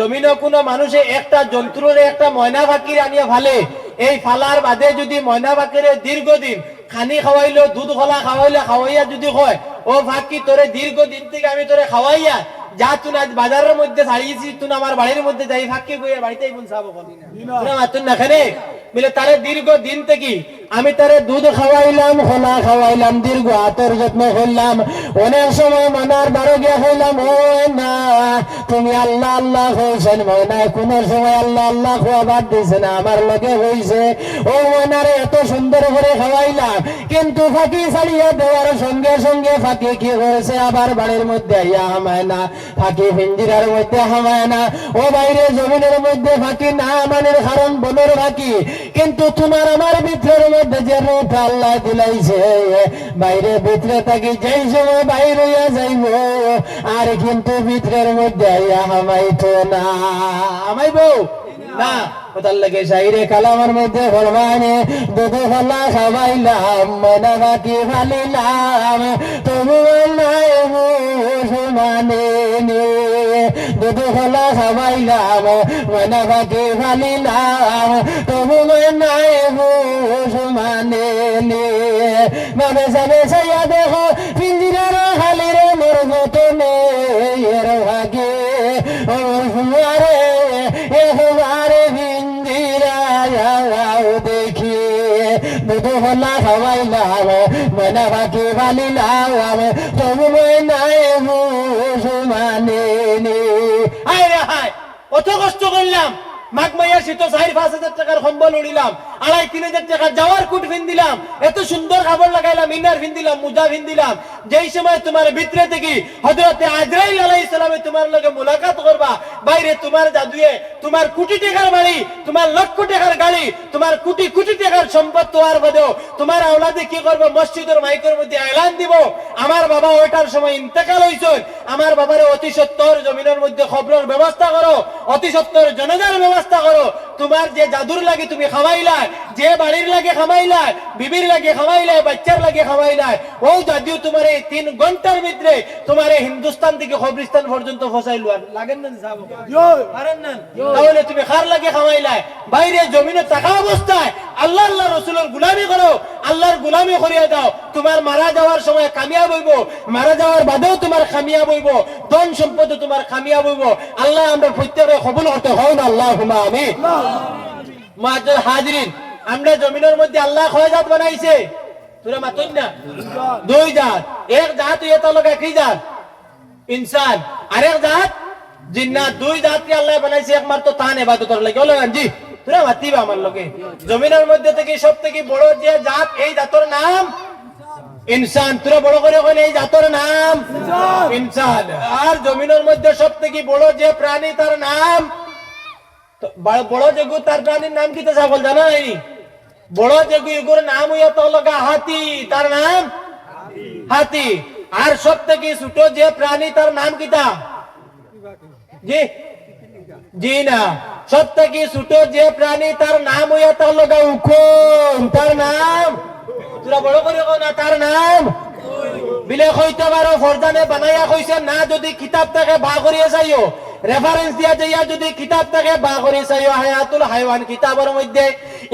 জমিনে কোনো মানুষে একটা জন্তুরে একটা ময়না পাখির আনিয়া ফালে, এই ফালার বাদে যদি ময়না পাখিরে দীর্ঘদিন খানি খাওয়াইলো, দুধ খোলা খাওয়াইলে খাওয়াইয়া যদি হয় ও ফাঁকি তোরে দীর্ঘদিন থেকে আমি তোরে খাওয়াইয়া যা তুই আজ বাজারের মধ্যে ছাড়িয়েছি, তুই আমার বাড়ির মধ্যে যাই ফাঁকি বইয়া বাড়িতেই পৌঁছাবো তুই না খেলে বলে তারে দীর্ঘদিন থেকে আমি তারে দুধ খাওয়াইলাম, খোলা খাওয়াইলাম, দীর্ঘ হাতের যত্ন করলাম, অনেক সময় মনার বারো গিয়া হইলাম, ও না তুমি আল্লাহ আল্লাহ হয়েছেন, ময়নায় কোন সময় আল্লাহ আল্লাহ খাওয়াবার দিছে না, আমার লোকে হয়েছে ও ময়নারে এত সুন্দর করে খাওয়াইলাম, কিন্তু ফাঁকি ছাড়িয়ে দেওয়ার সঙ্গে সঙ্গে ফাঁকি কি করেছে আবার বাড়ির মধ্যে আইয়া হামায় না, ফাঁকি পিঞ্জিরার মধ্যে হামায় না, ও বাইরে জমিনের মধ্যে ফাঁকি না মানের কারণ বনের ফাঁকি, কিন্তু তোমার আমার ভিতরের মধ্যে যে রূপ আল্লাহ দিলাইছে বাইরে ভিতরে থাকি যেই সময় বাইরে হইয়া যাইব আর কিন্তু ভিতরের মধ্যে আইয়া হামাইতো না, হামাইব না। ওটার লাগে শাইরে কালামের মধ্যে ফরমানে দুধ ফলা খাওয়াইলাম, ময়না বাকি ফালিলাম, তবু নাই মানে দুধ ফলা খাওয়াইলাম, ময়না বাকি ফালিলাম, তবু নাই মানে বাবে যাবে চাইয়া দেখো পিঞ্জিরার খালিরে মোর মতনে এর ভাগে রে এবারে দেখি দুধ ফলা খাওয়াইলাম, ময়না বাকি ফালিলাম, তবু নাই মানে অত কষ্ট করলাম, মাঘ মাইয়া শীত 4-5 হাজার টাকার কম্বল উড়িলাম, 2,500-3,000 টাকার যাওয়ার কুট ফিন্দিলাম, এত সুন্দর কাপড় লাগাইলাম, ইনার ফিন্দিলাম, মুজা ফিন্দিলাম, যেই সময় তোমার ভিতরে থেকে হযরতে আজরাইল আলাইহিস সালামে তোমার লগে মুলাকাত করবা, বাইরে তোমার জাদুয়ে তোমার কোটি টাকার বাড়ি, তোমার লক্ষ টাকার গাড়ি, তোমার কোটি কোটি টাকার সম্পদ তোয়ার বাদেও তোমার আওলাদে কি করবে, মসজিদের মাইকের মধ্যে এলান দিব, আমার বাবা ওইটার সময় ইন্তেকাল হইছে, আমার বাবারে অতি সত্বর জমিনের মধ্যে খবরের ব্যবস্থা করো, অতি সত্বর জনজার ব্যবস্থা করো, তোমার যে জাদুর লাগে তুমি খাওয়াইলা, যে বাড়ির লাগে খাওয়াইলা, বিবির লাগে খাওয়াইলা, বাচ্চার লাগে খাওয়াইলা, ও জাদু তোমার এই 3 ঘন্টার ভিতরে তোমার হিন্দুস্তান থেকে কবরস্থান পর্যন্ত ফসাইলো, আর লাগেন না যাবো পারেন না, তাহলে তুমি কার লাগে খাওয়াইলা, বাইরে জমিনে থাকা অবস্থায় আল্লাহ আল্লাহ রাসূলের গোলামি করো, আল্লাহর গোলামি করিয়া দাও, তোমার মারা যাওয়ার সময় কামিয়াব হইব, মারা যাওয়ার বাদেও তোমার কামিয়াব হইব, ধন সম্পদ তোমার কামিয়াব হইব, আল্লাহ আমরা প্রত্যেকে কবুল করতে হয় না, আল্লাহুম্মা আমিন। মুআজ্জাল হাজিরিন, আমরা জমিনের মধ্যে আল্লাহ কয় জাত বানাইছে, তোরা মাতন না, 2 জাত, এক জাত ইয়ে তো লগা কি জাত ইনসান, আরেক জাত জিন্নাত, 2 জাতকে আল্লাহ বানাইছে একমাত্র তান ইবাদতের লাগি, বলেন জি তোরা মাতিবা আমার লগে, জমিনের মধ্যে থেকে সবথেকে বড় যে জাত এই জাতের নাম ইনসান, তোরা বড় করে কইলে এই জাতের নাম ইনসান, আর জমিনের মধ্যে সবথেকে বড় যে প্রাণী তার নাম বড় জগু, তার প্রাণীর নাম কি তা সকল জানা নাই, বড় জগু এগুর নাম হইয়া তো লগা হাতি, তার নাম হাতি, আর সবথেকে ছোট যে প্রাণী তার নাম কিতা জি জি না, সবথেকে ছোট যে প্রাণী তার নাম হইয়া তো লগা উকুন, তার নাম তোরা বড় করে কও না, তার নাম বিলে কইতে পারো, ফরজানে বানাইয়া কইছে না, যদি কিতাব থেকে বা করিয়া যাইও রেফারেন্স দিয়া যাইয়া যদি কিতাব থেকে বা করে চাইও, হায়াতুল হায়ওয়ান কিতাবের মধ্যে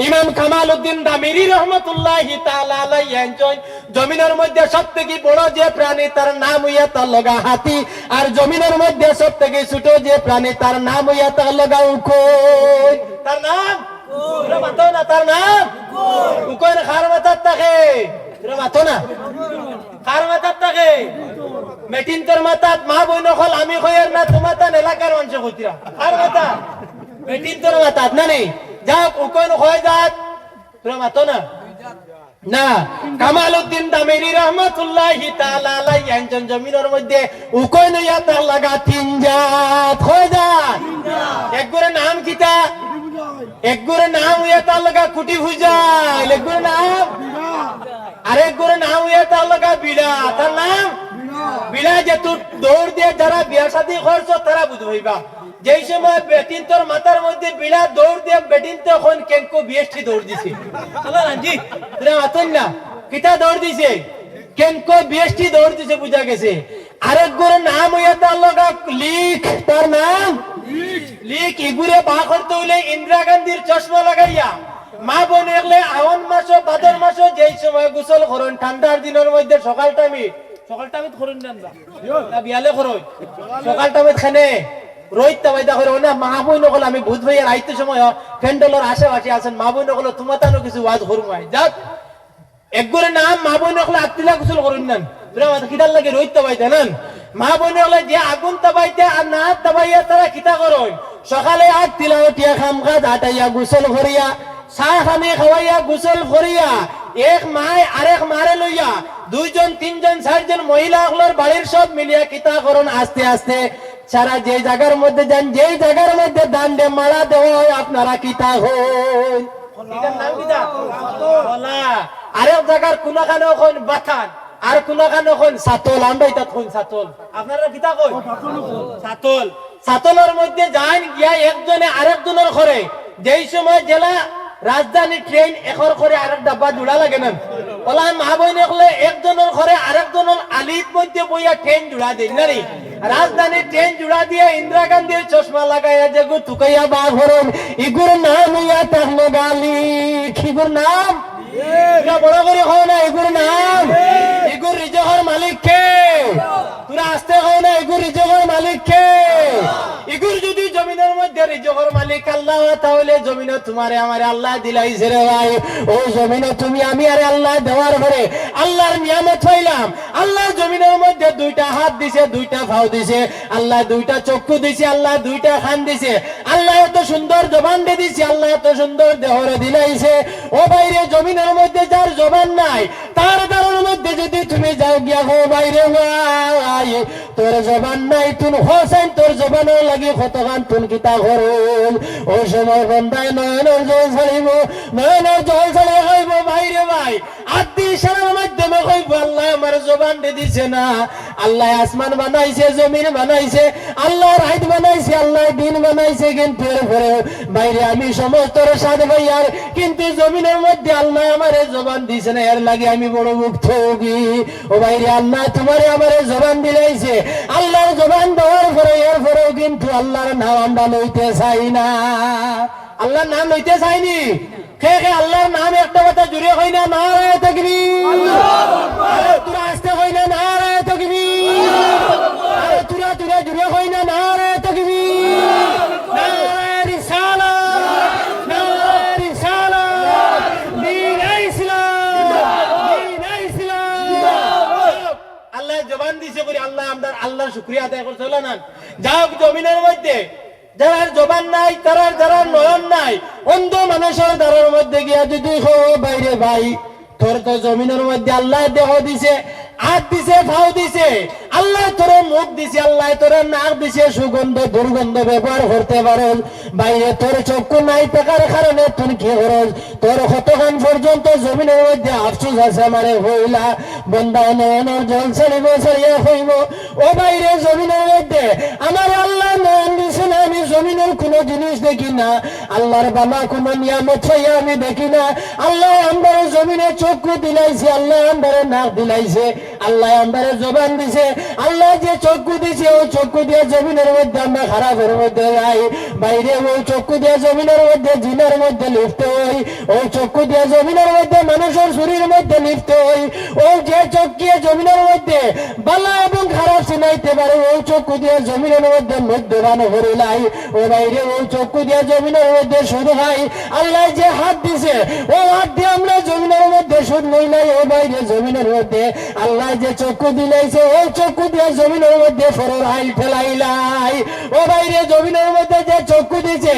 ইমাম কামাল উদ্দিন দামিরি রহমাতুল্লাহি তাআলা আলাইহি আনছেন, জমিনের মধ্যে সবথেকে বড় যে প্রাণী তার নাম হইয়া তার লগা হাতি, আর জমিনের মধ্যে সবথেকে ছোট যে প্রাণী তার নাম হইয়া তার লগা উকুন, তার নাম তোরা মাতো না, তার নাম উকুন, খার মাথার থাকে, তোরা মাতো না, কার মাথার থাকে, মেটিন তোর মাথাত, মা বইন হল আমি কইর না, তোমার তান এলাকার মানুষ কইরা, কার মাথা মেটিন তোর মাথাত না নেই, যাক উকন কয় জাত, তোরা মাতো না না, কামাল উদ্দিন দামিরি রহমাতুল্লাহি তাআলা আলাইহি আনছেন, জমিনের মধ্যে উকন ইয়া তার লাগা 3 জাত, কয় জাত, এক করে নাম কিতা, এক করে নাম ইয়া তার লাগা কুটি ফুজাইল, এক করে নাম, আরেক করে নাম হইয়া তার লগা বিড়া, তার নাম বিড়া, যে তুই দৌড় দিয়ে যারা বিয়া শাদী করছ তারা বুঝবাইবা, যেই সময় বেটিন তোর মাথার মধ্যে বিড়া দৌড় দিয়ে বেটিন তখন কেনকো বিএসটি দৌড় দিছে, জি তোরা মাতন না, কিতা দৌড় দিছে, কেনকো বিএসটি দৌড় দিছে, বুঝা গেছে, আরেক গরুর নাম হইয়া তার লগা লিখ, তার নাম লিক ইগুরে বা করতে হইলে ইন্দিরা গান্ধীর চশমা লাগাইয়া মা বোন এগলে আওয়ান মাস ভাদর মাস যেই সময় গোসল করুন ঠান্ডার দিনের মধ্যে সকাল টাইমে করুন না বিয়ালে করুন সকাল টাইমে খানে রোহিত তাবাইদা করে না মা বোন নকল আমি ভূত ভাইয়ের আইতে সময় ফ্যান্ডলের আশেপাশে আছেন মা বোন নকল তোমার তানো কিছু ওয়াজ করুম আই যাক একগরে নাম মা বোন নকল আত্মিলা গোসল করুন না তোরা মাথা কিদার লাগে রোহিত তাবাইদা নেন মা বোন নকল যে আগুন তাবাইতে আর না তাবাইয়া তারা কিতা করুন সকালে আগ তিলাওটিয়া খামখাজ আটাইয়া গোসল করিয়া চাহ খানি খাওয়াইয়া গোসল করিয়া এক মায় আরেক মারে লইয়া দুইজন তিনজন চারজন মহিলা হলোর বাড়ির সব মিলিয়া কিতা করুন আস্তে আস্তে সারা যে জায়গার মধ্যে যান যেই জায়গার মধ্যে দান্ডে মারা দেওয়া হয় আপনারা কিতা হন আরেক জায়গার কোনখানে হন বাথান আর কোনখানে হন সাতল আমরা এটা হন সাতল আপনারা কিতা কই সাতল সাতলের মধ্যে যান গিয়া একজনে আরেকজনের ঘরে যেই সময় জেলা রাজধানী ট্রেন এখর করে আরেক ডাব্বা জোড়া লাগে না ওলা মা বইনে হলে একজনের ঘরে আরেকজনের আলির মধ্যে বইয়া ট্রেন জোড়া দিন না রে রাজধানী ট্রেন জোড়া দিয়ে ইন্দিরা গান্ধীর চশমা লাগাইয়া যে গু তুকাইয়া বা ঘরন ইগুর নাম ইয়া তাহলে গালি খিগুর নাম বড় করে হও না এগুর নাম এগুর রিজকের মালিক কে তোরা আসতে হও না এগুর রিজকের মালিক কে এগুর যদি জমিনের মধ্যে রিজকের মালিক আল্লাহ তাহলে জমিনে তোমারে আমারে আল্লাহ দিলাইছে রে ভাই ও জমিনে তুমি আমি আরে আল্লাহ দেওয়ার পরে আল্লাহর নিয়ামত পাইলাম আল্লাহ জমিনের মধ্যে দুইটা হাত দিছে দুইটা পাও দিছে আল্লাহ দুইটা চক্ষু দিছে আল্লাহ দুইটা কান দিছে আল্লাহ এত সুন্দর জবান দিয়ে দিছে আল্লাহ এত সুন্দর দেহরে দিলাইছে ও বাইরে জমিনের মধ্যে যার জবান নাই তার দ্বারের মধ্যে যদি তুমি যাও গিয়া হো বাইরে ভাই তোর জবান নাই তুন হোসেন তোর জবানও লাগি কতখান তুন কিতা করুন ও সময় বন্ধায় নয়নের জল ছাড়িব নয়নের জল ছাড়িয়ে হইব বাইরে ভাই আদি সারার মাধ্যমে হইব আল্লাহ আমার জবান দিয়ে দিছে না আল্লাহ আসমান বানাইছে জমিন বানাইছে আল্লাহ রাত বানাইছে আল্লাহ দিন বানাইছে কিন্তু এরপরে বাইরে আমি সমস্ত সাদ ভাইয়ার কিন্তু জমিনের মধ্যে আল্লাহ আমারে জবান দিছে না এর লাগে আমি বড় মুক্ত হই ও বাইরে আল্লাহ তোমারে আমারে জবান দিলাইছে আল্লাহর জবান দেওয়ার পরে এর পরেও কিন্তু আল্লাহর নাম আমরা লইতে চাই না আল্লাহর নাম লইতে চাইনি কে কে আল্লাহর নাম একটা কথা জুড়ে হই না নারায়ে তাকবীর তোরা আসতে হই না নারায়ে তাকবীর তোরা জুড়ে হই না নারায়ে তাকবীর নারায়ে রিসালাত নারায়ে রিসালাত দ্বীন ইসলাম আল্লাহ জবান দিছে করে আল্লাহ আমরা আল্লাহর শুকরিয়া আদায় করতে হলো না যাও জমিনের মধ্যে যারা জবান নাই তারা যারা নয়ন নাই অন্ধ মানুষের দ্বারের মধ্যে গিয়া যদি বাইরে ভাই তোর তো জমিনের মধ্যে আল্লাহ দেহ দিছে হাত দিছে ভাও দিছে আল্লাহ তোর মুখ দিছে আল্লাহ তোর নাক দিছে সুগন্ধ দুর্গন্ধ ব্যবহার করতে পারো বাইরে তোর চক্ষু নাই থাকার কারণে তুই কি করস তোর কতক্ষণ পর্যন্ত জমিনের মধ্যে আফসোস আছে আমারে হইলা বন্দা নয়নের জল ছাড়িব ছাড়িয়া হইব ও বাইরে জমিনের মধ্যে আমার আল্লাহ নয়ন দিছে না আমি জমিনের কোনো জিনিস দেখি না আল্লাহর বাবা কোনো নিয়ামত চাইয়া আমি দেখি না আল্লাহ আমার জমিনে চক্ষু দিলাইছে আল্লাহ আমার নাক দিলাইছে আল্লাহ আমারে জবান দিছে আল্লাহ যে চক্ষু দিছে ওই চক্ষু দিয়ে জমিনের মধ্যে আমরা খারাপের মধ্যে যাই বাইরে ওই চক্ষু দিয়ে জমিনের মধ্যে জিনের মধ্যে লিপ্ত হই ওই চক্ষু দিয়ে জমিনের মধ্যে মানুষের শরীরের মধ্যে লিপ্ত হই ওই যে চক্ষু জমিনের মধ্যে বালা এবং খারাপ চিনাইতে পারে ওই চক্ষু দিয়ে জমিনের মধ্যে মধ্যবান হরিলাই ও বাইরে ওই চক্ষু দিয়ে জমিনের মধ্যে সুদ খাই আল্লাহ যে হাত দিছে ও হাত দিয়ে আমরা জমিনের মধ্যে সুদ নই নাই ও বাইরে জমিনের মধ্যে আল্লাহ যে চক্ষু দিলাইছে ওই চক্ষু দিয়ে জমিনের মধ্যে ফরর আইল ফেলাইলাই ও বাইরে জমিনের মধ্যে যে চক্ষু দিছে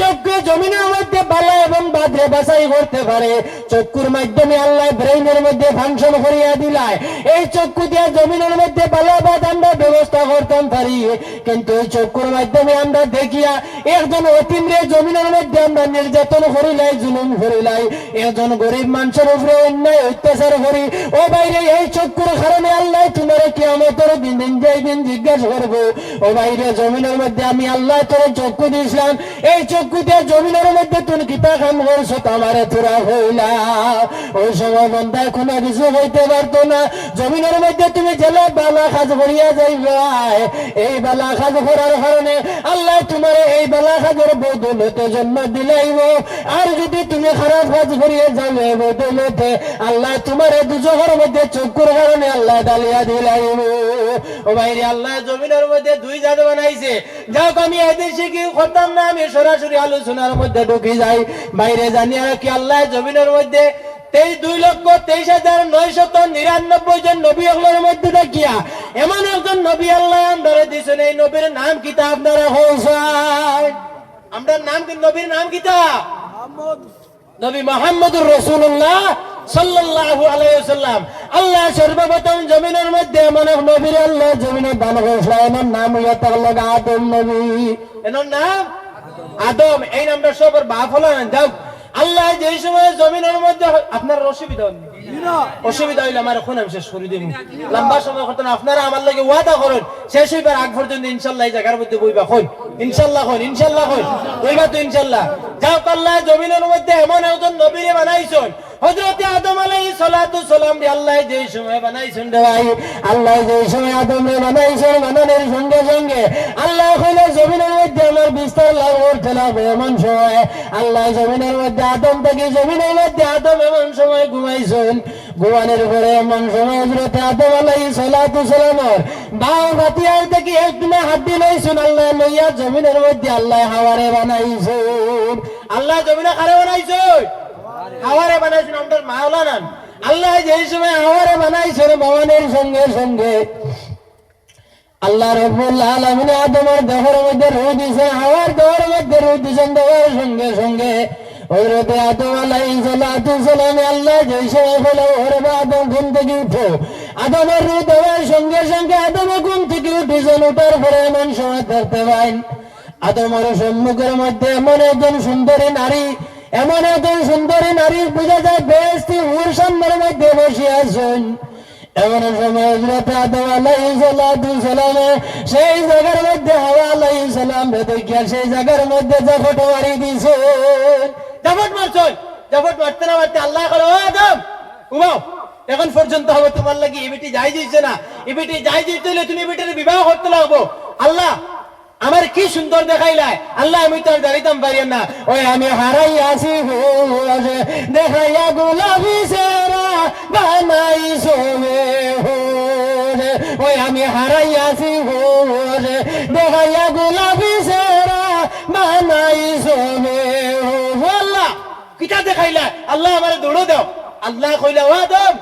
চক্ষু জমিনের মধ্যে বালা এবং বাদরে বাছাই করতে পারে চক্ষুর মাধ্যমে আল্লাহ ব্রেইনের মধ্যে ফাংশন করিয়া দিলাই এই চক্ষু দিয়ে জমিনের মধ্যে বালা বাদ আমরা ব্যবস্থা করতাম পারি কিন্তু এই চক্ষুর মাধ্যমে আমরা দেখিয়া একজন অতিমরে জমিনের মধ্যে আমরা নির্যাতন করিলাই জুলুম করিলাই একজন গরিব মানুষের উপরে অন্যায় অত্যাচার করি ও বাইরে এই চক্ষুর কারণে আল্লাহ তোমার কিয়ামতের দিন যেই দিন জিজ্ঞাসা করবো, ও বাইরে জমিনের মধ্যে আমি আল্লাহ তোর চক্ষু দিয়েছিলাম, এই চক্ষু দিয়ে জমিনের মধ্যে তুমি কিতা কাম করছো তোমারে তোরা হইলা। ওই সময় বন্ধা কোনো কিছু হইতে পারতো না। জমিনের মধ্যে তুমি জেলা বালা কাজ করিয়া যাইবা, এই বালা কাজ করার কারণে আল্লাহ তোমার এই বালা কাজের বদলতে জন্ম দিলাইব। আর যদি তুমি খারাপ কাজ করিয়া যাবে বদলতে আল্লাহ তোমার দুজনের মধ্যে চক্ষুর কারণে আল্লাহ ডালিয়া দিলাইব। ও বাইরে আল্লাহ জমিনের মধ্যে দুই জাত বানাইছে। যাক আমি এদেশে কি করতাম না, আমি সরাসরি আলোচনার মধ্যে ঢুকি যাই। বাইরে জানি আর কি আল্লাহ জমিনের মধ্যে 2,23,999 জন নবী আল্লাহর মধ্যে দেখিয়া এমন একজন নবী আল্লাহ আমরা দিয়েছেন। এই নবীর নাম কিতা আপনারা হোসায়, আমরা নাম কি নবীর নাম কিতা? নবী মুহাম্মদুর রাসূলুল্লাহ সাল্লাল্লাহু আলাইহি ওয়াসাল্লাম। আল্লাহ সর্বপ্রথম জমিনের মধ্যে এমন এক নবীর আল্লাহ জমিনে দান করেছিল, এর নাম হলো আদম নবী। এর নাম আদম। এই নামটা সবার বাপ হলো না। যাও আল্লাহ যে সময় জমিনের মধ্যে আপনার অসুবিধা অসুবিধা হইলে আমার এখন আমি শেষ করে দিব। লম্বা সময় করতেন আপনারা আমার লাগে ওয়াদা করেন শেষ হইবার আগ পর্যন্ত ইনশাল্লাহ এই জায়গার মধ্যে বইবা হন, ইনশাল্লাহ হন, ইনশাল্লাহ হন, বইবা তো ইনশাল্লাহ। যাও আল্লাহ জমিনের মধ্যে এমন একজন নবীরে বানাইছেন, হযরত আদম আলাইহিস সালাতু সালাম রে আল্লাহ যে সময় বানাইছেন রে ভাই, আল্লাহ যে সময় আদম রে বানাইছেন, বানানোর সঙ্গে সঙ্গে আল্লাহ কইলে জমিনের মধ্যে আমার বিস্তার লাভ করতে লাগবে। এমন সময় আল্লাহ জমিনের মধ্যে আদম থেকে জমিনের মধ্যে আদম এমন সময় ঘুমাইছেন, ঘুমানোর পরে এমন সময় হযরত আদম আলাইহিস সালাতু সালামের বাও হাতিয়ার থেকে একটু হাত দিলাইছেন, আল্লাহ লইয়া জমিনের মধ্যে আল্লাহ হাওয়ারে বানাইছেন। আল্লাহ জমিনে কারে বানাইছেন? হাওয়ারে বানাইছেন। আমাদের মাওলানা আল্লাহ যে সময় হাওয়ারে বানাইছেন, বানানোর সঙ্গে সঙ্গে আল্লাহ রাব্বুল আলামিন আদমের দেহের মধ্যে রূহ দিয়েছেন, হাওয়ার দেহের মধ্যে রূহ দিয়েছেন। দেওয়ার সঙ্গে সঙ্গে হযরত আদম আলাইহিস সালাতু সালাম আল্লাহ যে সময় বলে ওরে আদম ঘুম থেকে উঠো, আদমের রূহ দেওয়ার সঙ্গে সঙ্গে আদম ঘুম থেকে উঠেছেন। উঠার পরে এমন সময় দেখতে পাইন আদমের সম্মুখের মধ্যে এমন একজন সুন্দরী নারী, এমন একজন সুন্দরী নারী বোঝা যায় বেহেশতি হুর সামনের মধ্যে বসে আছেন। এমন সময় হযরত আদম আলাইহিস সালাতু সালাম সেই জায়গার মধ্যে হাওয়া আলাইহিস সালাম দেখিয়া সেই জায়গার মধ্যে জাফট মারি দিয়েছেন। জাফট মারছেন, জাফট মারতে না মারতে আল্লাহ কল ও আদম উমাও, এখন পর্যন্ত হবে তোমার লাগি এই বেটি যাই দিয়েছে না, এই বেটি যাই দিতে হলে তুমি বেটির বিবাহ করতে লাগবো। আল্লাহ আমার কি সুন্দর দেখাইলাই, আল্লাহ আমি তো আর দাঁড়িতাম পারি না। ওই আমি হারাই আসি দেখাইয়া গোলাপি সেরা বানাইছো, ওই আমি হারাই আসি দেখাইয়া গোলাপি সেরা বানাইছো। আল্লাহ কিটা দেখাইলা, আল্লাহ আমার দৌড়ো দাও। আল্লাহ কইলা ও আদম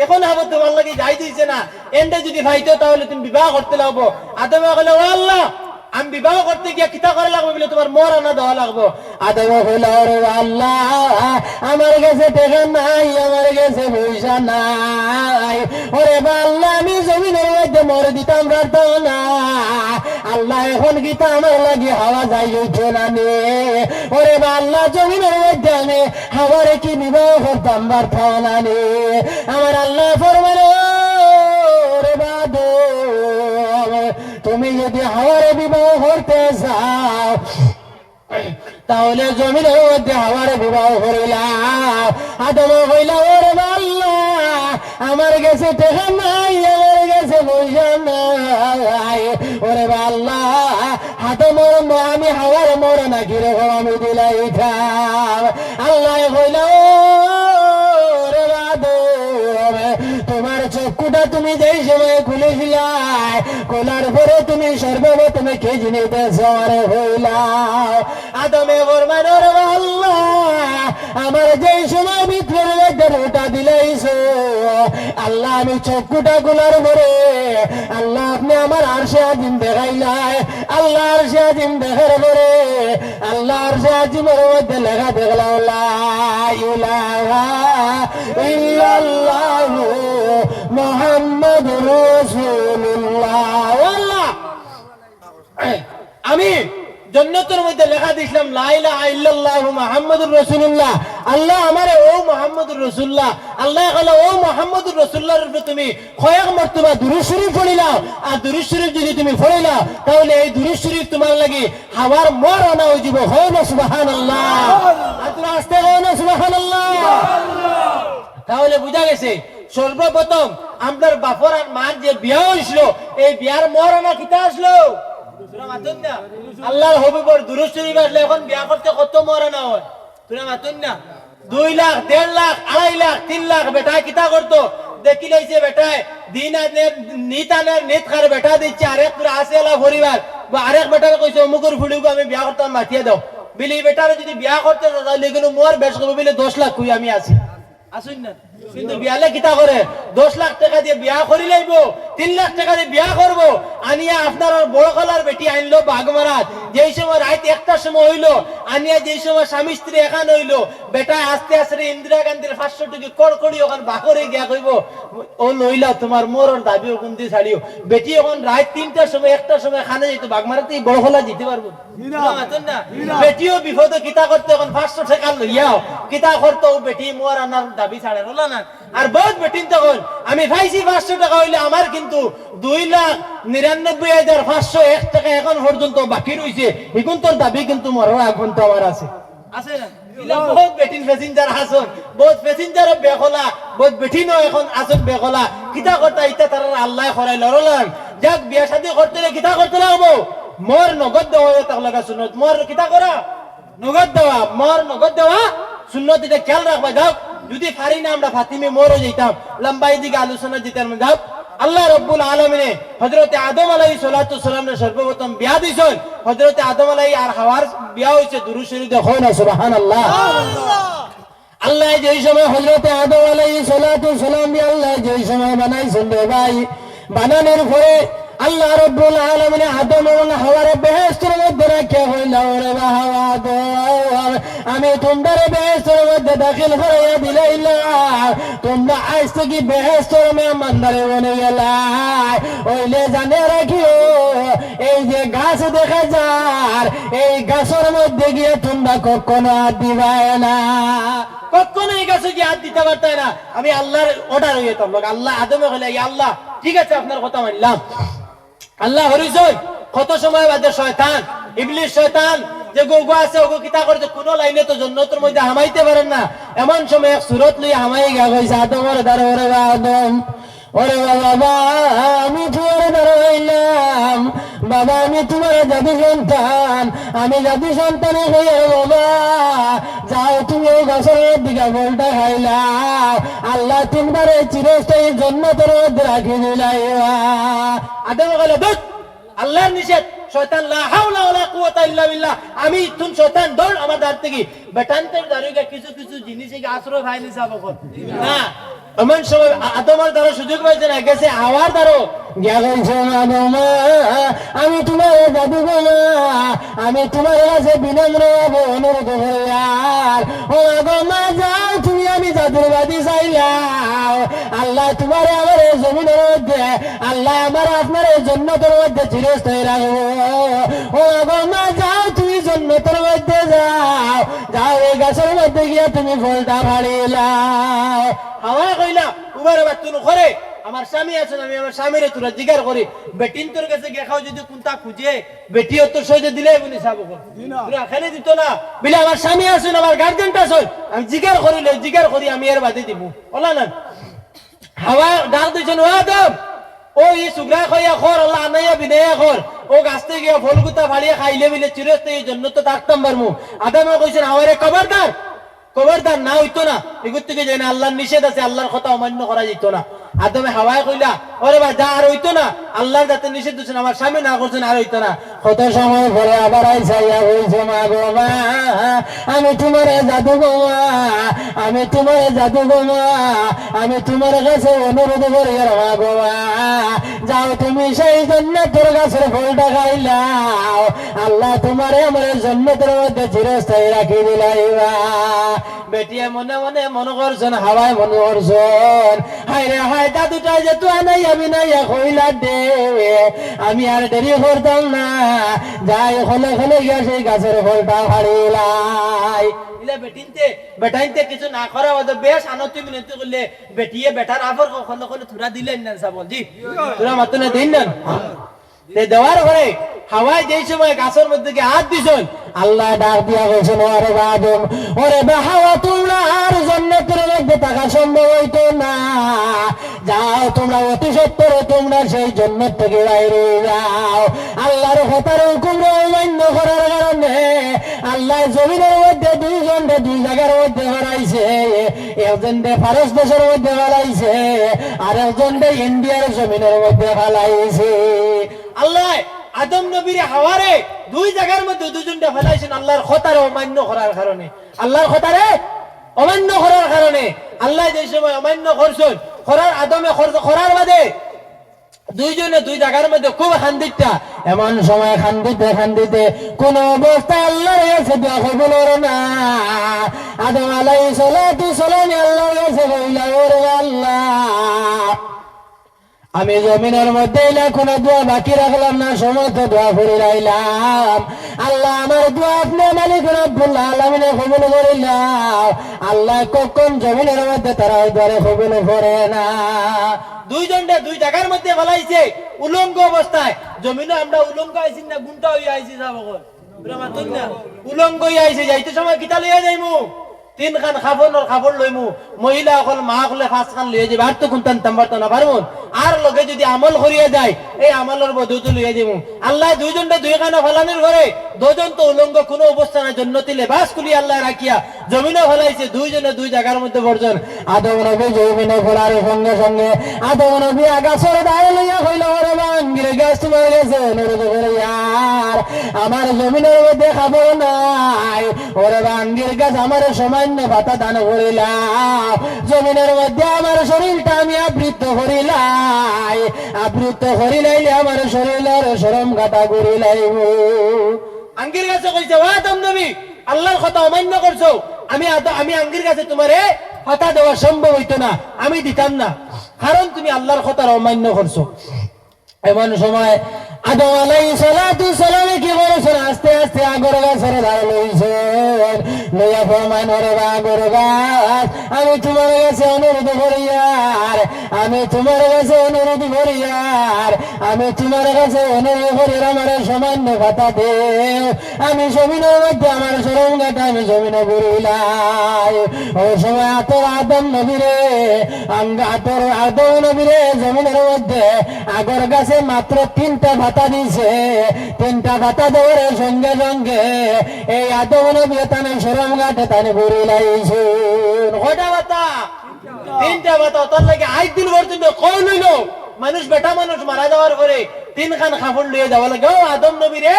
এখন আবার তোমার লাগে যাই দিয়েছে না, এন্ডে যদি ভাইতো তাহলে তুমি বিবাহ করতে লাগবো। আদম কইলা ও আল্লাহ আমি বিবাহ করতে গিয়ে কিতা করা লাগবে বলে তোমার মর আনা দেওয়া লাগবো। আদম কইলা ওরে আল্লাহ আমার কাছে টাকা নাই, আমার কাছে পয়সা নাই, ওরে আল্লাহ আমি জমিনের মধ্যে মরে দিতাম পারতাম না। আল্লাহ এখন কিতা আমার লাগে হাওয়া যাই উঠে না নে, ওরে আল্লাহ জমিনের মধ্যে আমি হাওয়ারে কি বিবাহ করতাম পারতাম না নে। আমার আল্লাহ ফরমান ওরে বাদো তুমি যদি হাওয়ারে বিবাহ করতে চাও তাহলে জমিনের মধ্যে হাওয়ারে বিবাহ করিলাম। আদম কইলা ওরে আল্লাহ আমার কাছে টাকা নাই, আমার কাছে পয়সা নাই, ওরে আল্লাহ হাতে মর আমি হাওয়ার মর না কিরকম আমি দিলাই খাম। আল্লাহ কইলা ওরে আদম তোমার চক্ষুটা তুমি যেই সময় খুলেছিলাই, খোলার পরে তুমি সর্বপ্রথমে কে জিনিস আমারে হইলাম। আদমে ফরমান ওরে আল্লাহ আমার যেই সময় ভিতরের মধ্যে রোটা দিলাইছো, আল্লাহ আমি চক্ষুটা খোলার পরে আল্লাহ আপনি আমার আরশে আজিম দেখাইলাই। আল্লাহ আরশে আজিম দেখার পরে আল্লাহ আরশে আজিমের মধ্যে লেখা দেখলাম লা ইলাহা ইল্লাল্লাহু মুহাম্মাদুর রাসূলুল্লাহ। আল্লাহ আমি জান্নাতের মধ্যে লেখা দিছিলাম লা ইলাহা ইল্লাল্লাহ মুহাম্মাদুর রাসূলুল্লাহ। আল্লাহ আমারে ও মুহাম্মাদুর রাসূলুল্লাহ, আল্লাহ কইলো ও মুহাম্মাদুর রাসূলুল্লাহর উপরে তুমি কয়েক মর্তবা দুরূদ শরীফ পড়িলাও, আর দুরূদ শরীফ যদি তুমি পড়িলাও তাহলে এই দুরূদ শরীফ তোমার লাগি হাওয়ার মর আনা হয়ে যাব। হয় না সুবহানাল্লাহ? আল্লাহ আস্তে হয় না সুবহানাল্লাহ? তাহলে বুঝা গেছে সর্বপ্রথম আপনার বাপর আর মার যে বিয়া হইছিল এই বিয়ার মর আনা কিতা আসলো? আল্লাহর হবিবর দুরূদ শরীফ আসলে এখন বিয়া করতে কত মর আনা হয়? তোরা মাতুন না 2 লাখ 1.5 লাখ 2.5 লাখ 3 লাখ বেটা কিতা করতো দেখি লাইছে বেটায় দিন আনের নিত আনের নিত খার বেটা দিচ্ছে আরেক পুরো আসে এলা পরিবার বা আরেক বেটারে কইছে অমুকের ফুড়িকে আমি বিয়া করতাম মাতিয়ে দাও বিলি বেটারে যদি বিয়া করতে তাহলে কিন্তু মোর বেশ করবে বিলে 10 লাখ কই আমি আছি আসুন না কিন্তু বিয়ালে কিতা করে 10 লাখ টাকা দিয়ে বিয়া করি লাইব 3 লাখ টাকা দিয়ে বিয়া করব আনিয়া আপনার বড় কলার বেটি আনলো বাগমারাত যেই সময় রাত 1টার সময় হইলো আনিয়া যেই সময় স্বামী স্ত্রী এখান হইলো বেটা আস্তে আস্তে ইন্দিরা গান্ধীর 500 টাকা কড়কড়ি ওখান বাকরে গিয়া কইব ও লইলা তোমার মোরর দাবি ওখানতে ছাড়িও বেটি এখন রাত 3টার সময় 1টার সময় খানে যাইতো বাগমারাতে বড় কলা যেতে পারবো না বেটিও বিপদে কিতা করতে এখন 500 টাকা লইয়াও কিতা করতো বেটি মোর আনার দাবি ছাড়ে বলা না আর বহুত বেটিন তখন আমি পাইছি 500 টাকা হইলে আমার কিন্তু 2,99,501 টাকা এখন পর্যন্ত বাকি রইছে এখন তোর দাবি কিন্তু মরো এখন তো আমার আছে আছে না ইলা বহুত বেটিন প্যাসেঞ্জার আসন বহুত প্যাসেঞ্জার বেখলা বহুত বেটিন এখন আসন বেখলা কিতা করতা ইতা তার আল্লাহ খরাই লরলান যাক বিয়া শাদী করতে কিতা করতে লাগবো মোর নগদ দেওয়া তাক লাগা সুন্নত মোর কিতা করা নগদ দেওয়া মোর নগদ দেওয়া সুন্নত এটা খেয়াল রাখবা যাও যদি পারি না আমরা ফাতিমে মোরও যেতাম লম্বাই দিকে আলোচনা যেতাম যাও আল্লাহ রব্বুল আলামিনে হযরতে আদম আলাইহিস সালাতু সালামের সর্বপ্রথম বিয়া দিছেন হযরতে আদম আলাইহিস আর হাওয়ার বিয়া হইছে দুরূদ শরীফ দেখো না সুবহানাল্লাহ আল্লাহ যেই সময় হযরতে আদম আলাইহিস সালাতু সালাম আল্লাহ যেই সময় বানাইছেন রে ভাই বানানোর পরে আল্লাহ রব্বুল আলামিন আদম এবং হাওয়ার বেহেশতের মধ্যে রাখা হইল ওরে হাওয়া দো আমি তোমাদের বেহেশতের মধ্যে দাখিল করাইয়া দিলাইলাম তোমরা আজ থেকে বেহেশতের মেহমানদারে বনে গেলাই ওইলে জানে রাখিও এই যে গাছ দেখা যায় এই গাছের মধ্যে গিয়ে তোমরা কখনো হাত দিবাই না কখনো এই গাছে গিয়ে হাত দিতে পারতে না আমি আল্লাহর অর্ডার হয়ে যেতাম আল্লাহ আদমে বলে আল্লাহ ঠিক আছে আপনার কথা মানলাম আল্লাহ হরিজন কত সময় বাদে শয়তান ইবলিস শয়তান যে গোগো আছে ওগো কিতা করতে কোন লাইনে তো জান্নাতের মধ্যে হামাইতে পারেন না এমন সময় এক সূরত লই হামাই গিয়া কইছে আদমের দ্বারা ওরে আদম ওরে বাবা আমি তোমার দ্বারা হইলাম বাবা আমি তোমার জাতি সন্তান আমি জাতি সন্তান হইয়া বাবা যাও তুমি ওই গাছের দিকে বলটা খাইলাও আল্লাহ তোমার চিরস্থায়ী জান্নাতের মধ্যে রাখি দিলাইবা আদম কইলো দুত আল্লাহর নিষেধ শয়তান লা হাওলা ওয়ালা কুওয়াতা ইল্লা বিল্লাহ আমি তুম শয়তান দৌড় আমার দাঁত থেকে বেটানতের দাঁড়িয়ে কিছু কিছু জিনিসে আশ্রয় ভাইনি যাবো না এমন সময় আদমের দ্বারা সুযোগ পাইছে না গেছে হাওয়ার দ্বারা আমি তোমার দাদু আমি তোমার কাছে বিনম্র অনুরোধ করিয়ার ও আগমা যাও তুমি আমি জাদুর বাদী চাইলাম আল্লাহ তোমার আমার জমিনের মধ্যে আল্লাহ আমার আপনার জন্নতের মধ্যে চিরস্থায়ী রাখবো ও আগমা যাও তুমি জন্নতের মধ্যে যাও যাও এই গাছের মধ্যে গিয়ে তুমি ফলটা ফাড়িলাও হাওয়া কইলা উবার বাতুন করে আমার স্বামী আছেন আমি আমার স্বামীরে তোরা জিজ্ঞার করি বেটিন তোর কাছে গেখাও যদি কোনটা খুঁজে বেটিও তোর সহজে দিলে বলি সাবো তোরা খেলে দিত না বলে আমার স্বামী আছেন আমার গার্জেনটা আছেন আমি জিজ্ঞার করিলে জিজ্ঞার করি আমি এর বাদে দিব ওলা না হাওয়া ডাক দিছেন ও আদম ও ই সুগ্রা খাইয়া খর আল্লাহ আনাইয়া বিনাইয়া খর ও গাছতে গিয়া ফলগুতা ফাড়িয়া খাইলে বিলে চিরস্থায়ী জন্য তো থাকতাম পারমু আদমে কইছেন হাওয়ারে খবরদার না হইতো না এগুর থেকে যাই না আল্লাহর নিষেধ আছে আল্লাহর কথা অমান্য করা যেত না আদমে হাওয়ায় কইলা ওরে ভাই যা আর হইতো না আল্লাহর যাতে নিষেধ দিচ্ছেন আমার স্বামী না করছেন আর হইতো না কত সময় পরে আবার আইসাইয়া বলছে মা গো মা আমি তোমার জাদু গো মা আমি তোমার জাদু গো মা আমি তোমার কাছে অনুরোধ করি মা গো মা যাও তুমি সেই জান্নাতের গাছের ফলটা খাইলাও আল্লাহ তোমারে আমার জান্নাতের মধ্যে চিরস্থায়ী রাখি দিলাইবা বেটিয়ে মনে মনে মনে করছেন হাওয়ায় মনে করছেন হায় রে হায় দাদুটা যে তুই আনাই আমি নাই কইলা দে আমি আর দেরি করতাম না যাই হলে হলে গিয়া সেই গাছের ফলটা হারিলাই ইলা বেটাইনতে কিছু না করা হতো বেশ আনতি মিনতি করলে বেটিয়ে বেটার আফর কখনো কখনো থুরা দিলেন না সাবল জি তোরা মাতুনে দিন না তে দেওয়ার পরে হাওয়ায় যেই সময় গাছের মধ্যে গিয়ে হাত দিছেন আল্লাহ ডাক দিয়া বলছেন ওরে আদম ওরে হাওয়া তোমরা আর জান্নাতের মধ্যে থাকা সম্ভব হইতো না যাও তোমরা অতি সত্তরে তোমরা সেই জান্নাত থেকে বাইরে যাও আল্লাহর কথার হুকুম অমান্য করার কারণে আল্লাহ জমিনের মধ্যে দুইজনকে দুই জায়গার মধ্যে হারাইছে একজনকে ফারস দেশের মধ্যে হারাইছে আর একজনকে ইন্ডিয়ার জমিনের মধ্যে হারাইছে আল্লাহ আদম নবীর হাওয়ারে দুই জায়গার মধ্যে দুজনটা ফেলাইছেন আল্লাহর খতারে অমান্য করার কারণে আল্লাহর খতারে অমান্য করার কারণে আল্লাহ যে সময় অমান্য করছেন করার আদমে করার বাদে দুইজনে দুই জায়গার মধ্যে খুব খান্দিটা এমন সময় খান্দিতে কোন অবস্থায় আল্লাহর কাছে দোয়া কবুল হলো না আদম আলাইহিস সালাতু সালাম আল্লাহর কাছে কইলা ওরে আল্লাহ আমি জমিনের মধ্যে কোনো দোয়া বাকি রাখলাম না সমস্ত দোয়া করে রাইলাম আল্লাহ আমার দোয়া আপনি মালিক রব্বুল আলামিনে কবুল করিলাম আল্লাহ কখন জমিনের মধ্যে তারা দোয়া কবুল করে না দুইজনটা দুই জায়গার মধ্যে ফেলাইছে উলঙ্গ অবস্থায় জমিনে আমরা উলঙ্গ আইছি না গুন্টা হইয়া আইছি সাবকল উলঙ্গ হইয়া আইছি যাইতে সময় কিতা লইয়া যাইমু তিন খান খাবর লইমু মহিলা অকল মা হলে পাঁচ খান লইয়া যাবে আর তো কোনটান তাম্বার তো না পারবো আর লগে যদি আমল করিয়া যায় এই আমলের বধুতো লইয়া যাবো আল্লাহ দুইজনটা দুই খানা ফেলানোর ঘরে দুজন তো উলঙ্গ কোনো অবস্থা না জন্নতি লেবাস খুলি আল্লাহ রাখিয়া জমিনে ফেলাইছে দুইজনে দুই জায়গার মধ্যে বর্জন আদম নবী জমিনে ফেলার সঙ্গে সঙ্গে আদম নবী আগাছর দাঁড়ে লইয়া হইল ওরে বাঙ্গিরে গাছ তোমার গেছে আর আমার জমিনের মধ্যে খাবো নাই ওরে বাঙ্গির গাছ আমার সামান্য ভাতা দান করিলাম জমিনের মধ্যে আমার শরীরটা আমি আবৃত করিলাইলে আমার শরীরের শরম কাটা করিলাইব আঙ্গির কাছে কইছে ও আদম নবী আল্লাহর কথা অমান্য করছো আমি আঙ্গির কাছে তোমারে কথা দেওয়া সম্ভব হইতো না আমি দিতাম না কারণ তুমি আল্লাহর কথার অমান্য করছো এমন সময় আদম আলাইহিস সালাতু সালাম কি করেছেন আস্তে আস্তে আগর গাছের ধারে লইছেন লইয়া ফরমান ওরে আগর গাছ আমি তোমার কাছে অনুরোধ করি আর আমি তোমার কাছে অনুরোধ করি আর আমি তোমার কাছে অনুরোধ করি আমার সামান্য কথা দেও আমি জমিনের মধ্যে আমার শরম গাটা আমি জমিনে ঘুরিলাই ওই সময় আদম নবীরে আদম নবীরে জমিনের মধ্যে আগর গাছে মাত্র তিনটা ভাতা দিছে তিনটা ভাতা দেওয়ার সঙ্গে সঙ্গে এই আদম নবী তানে শরম গাটে তানে ঘুরি লাইছে কয়টা ভাতা তিনটা ভাতা তার লাগে 8 দিন পর্যন্ত কই লইল মানুষ বেটা মানুষ মারা যাওয়ার পরে তিন খান খাফড় লইয়া যাওয়া লাগে আদম নবীরে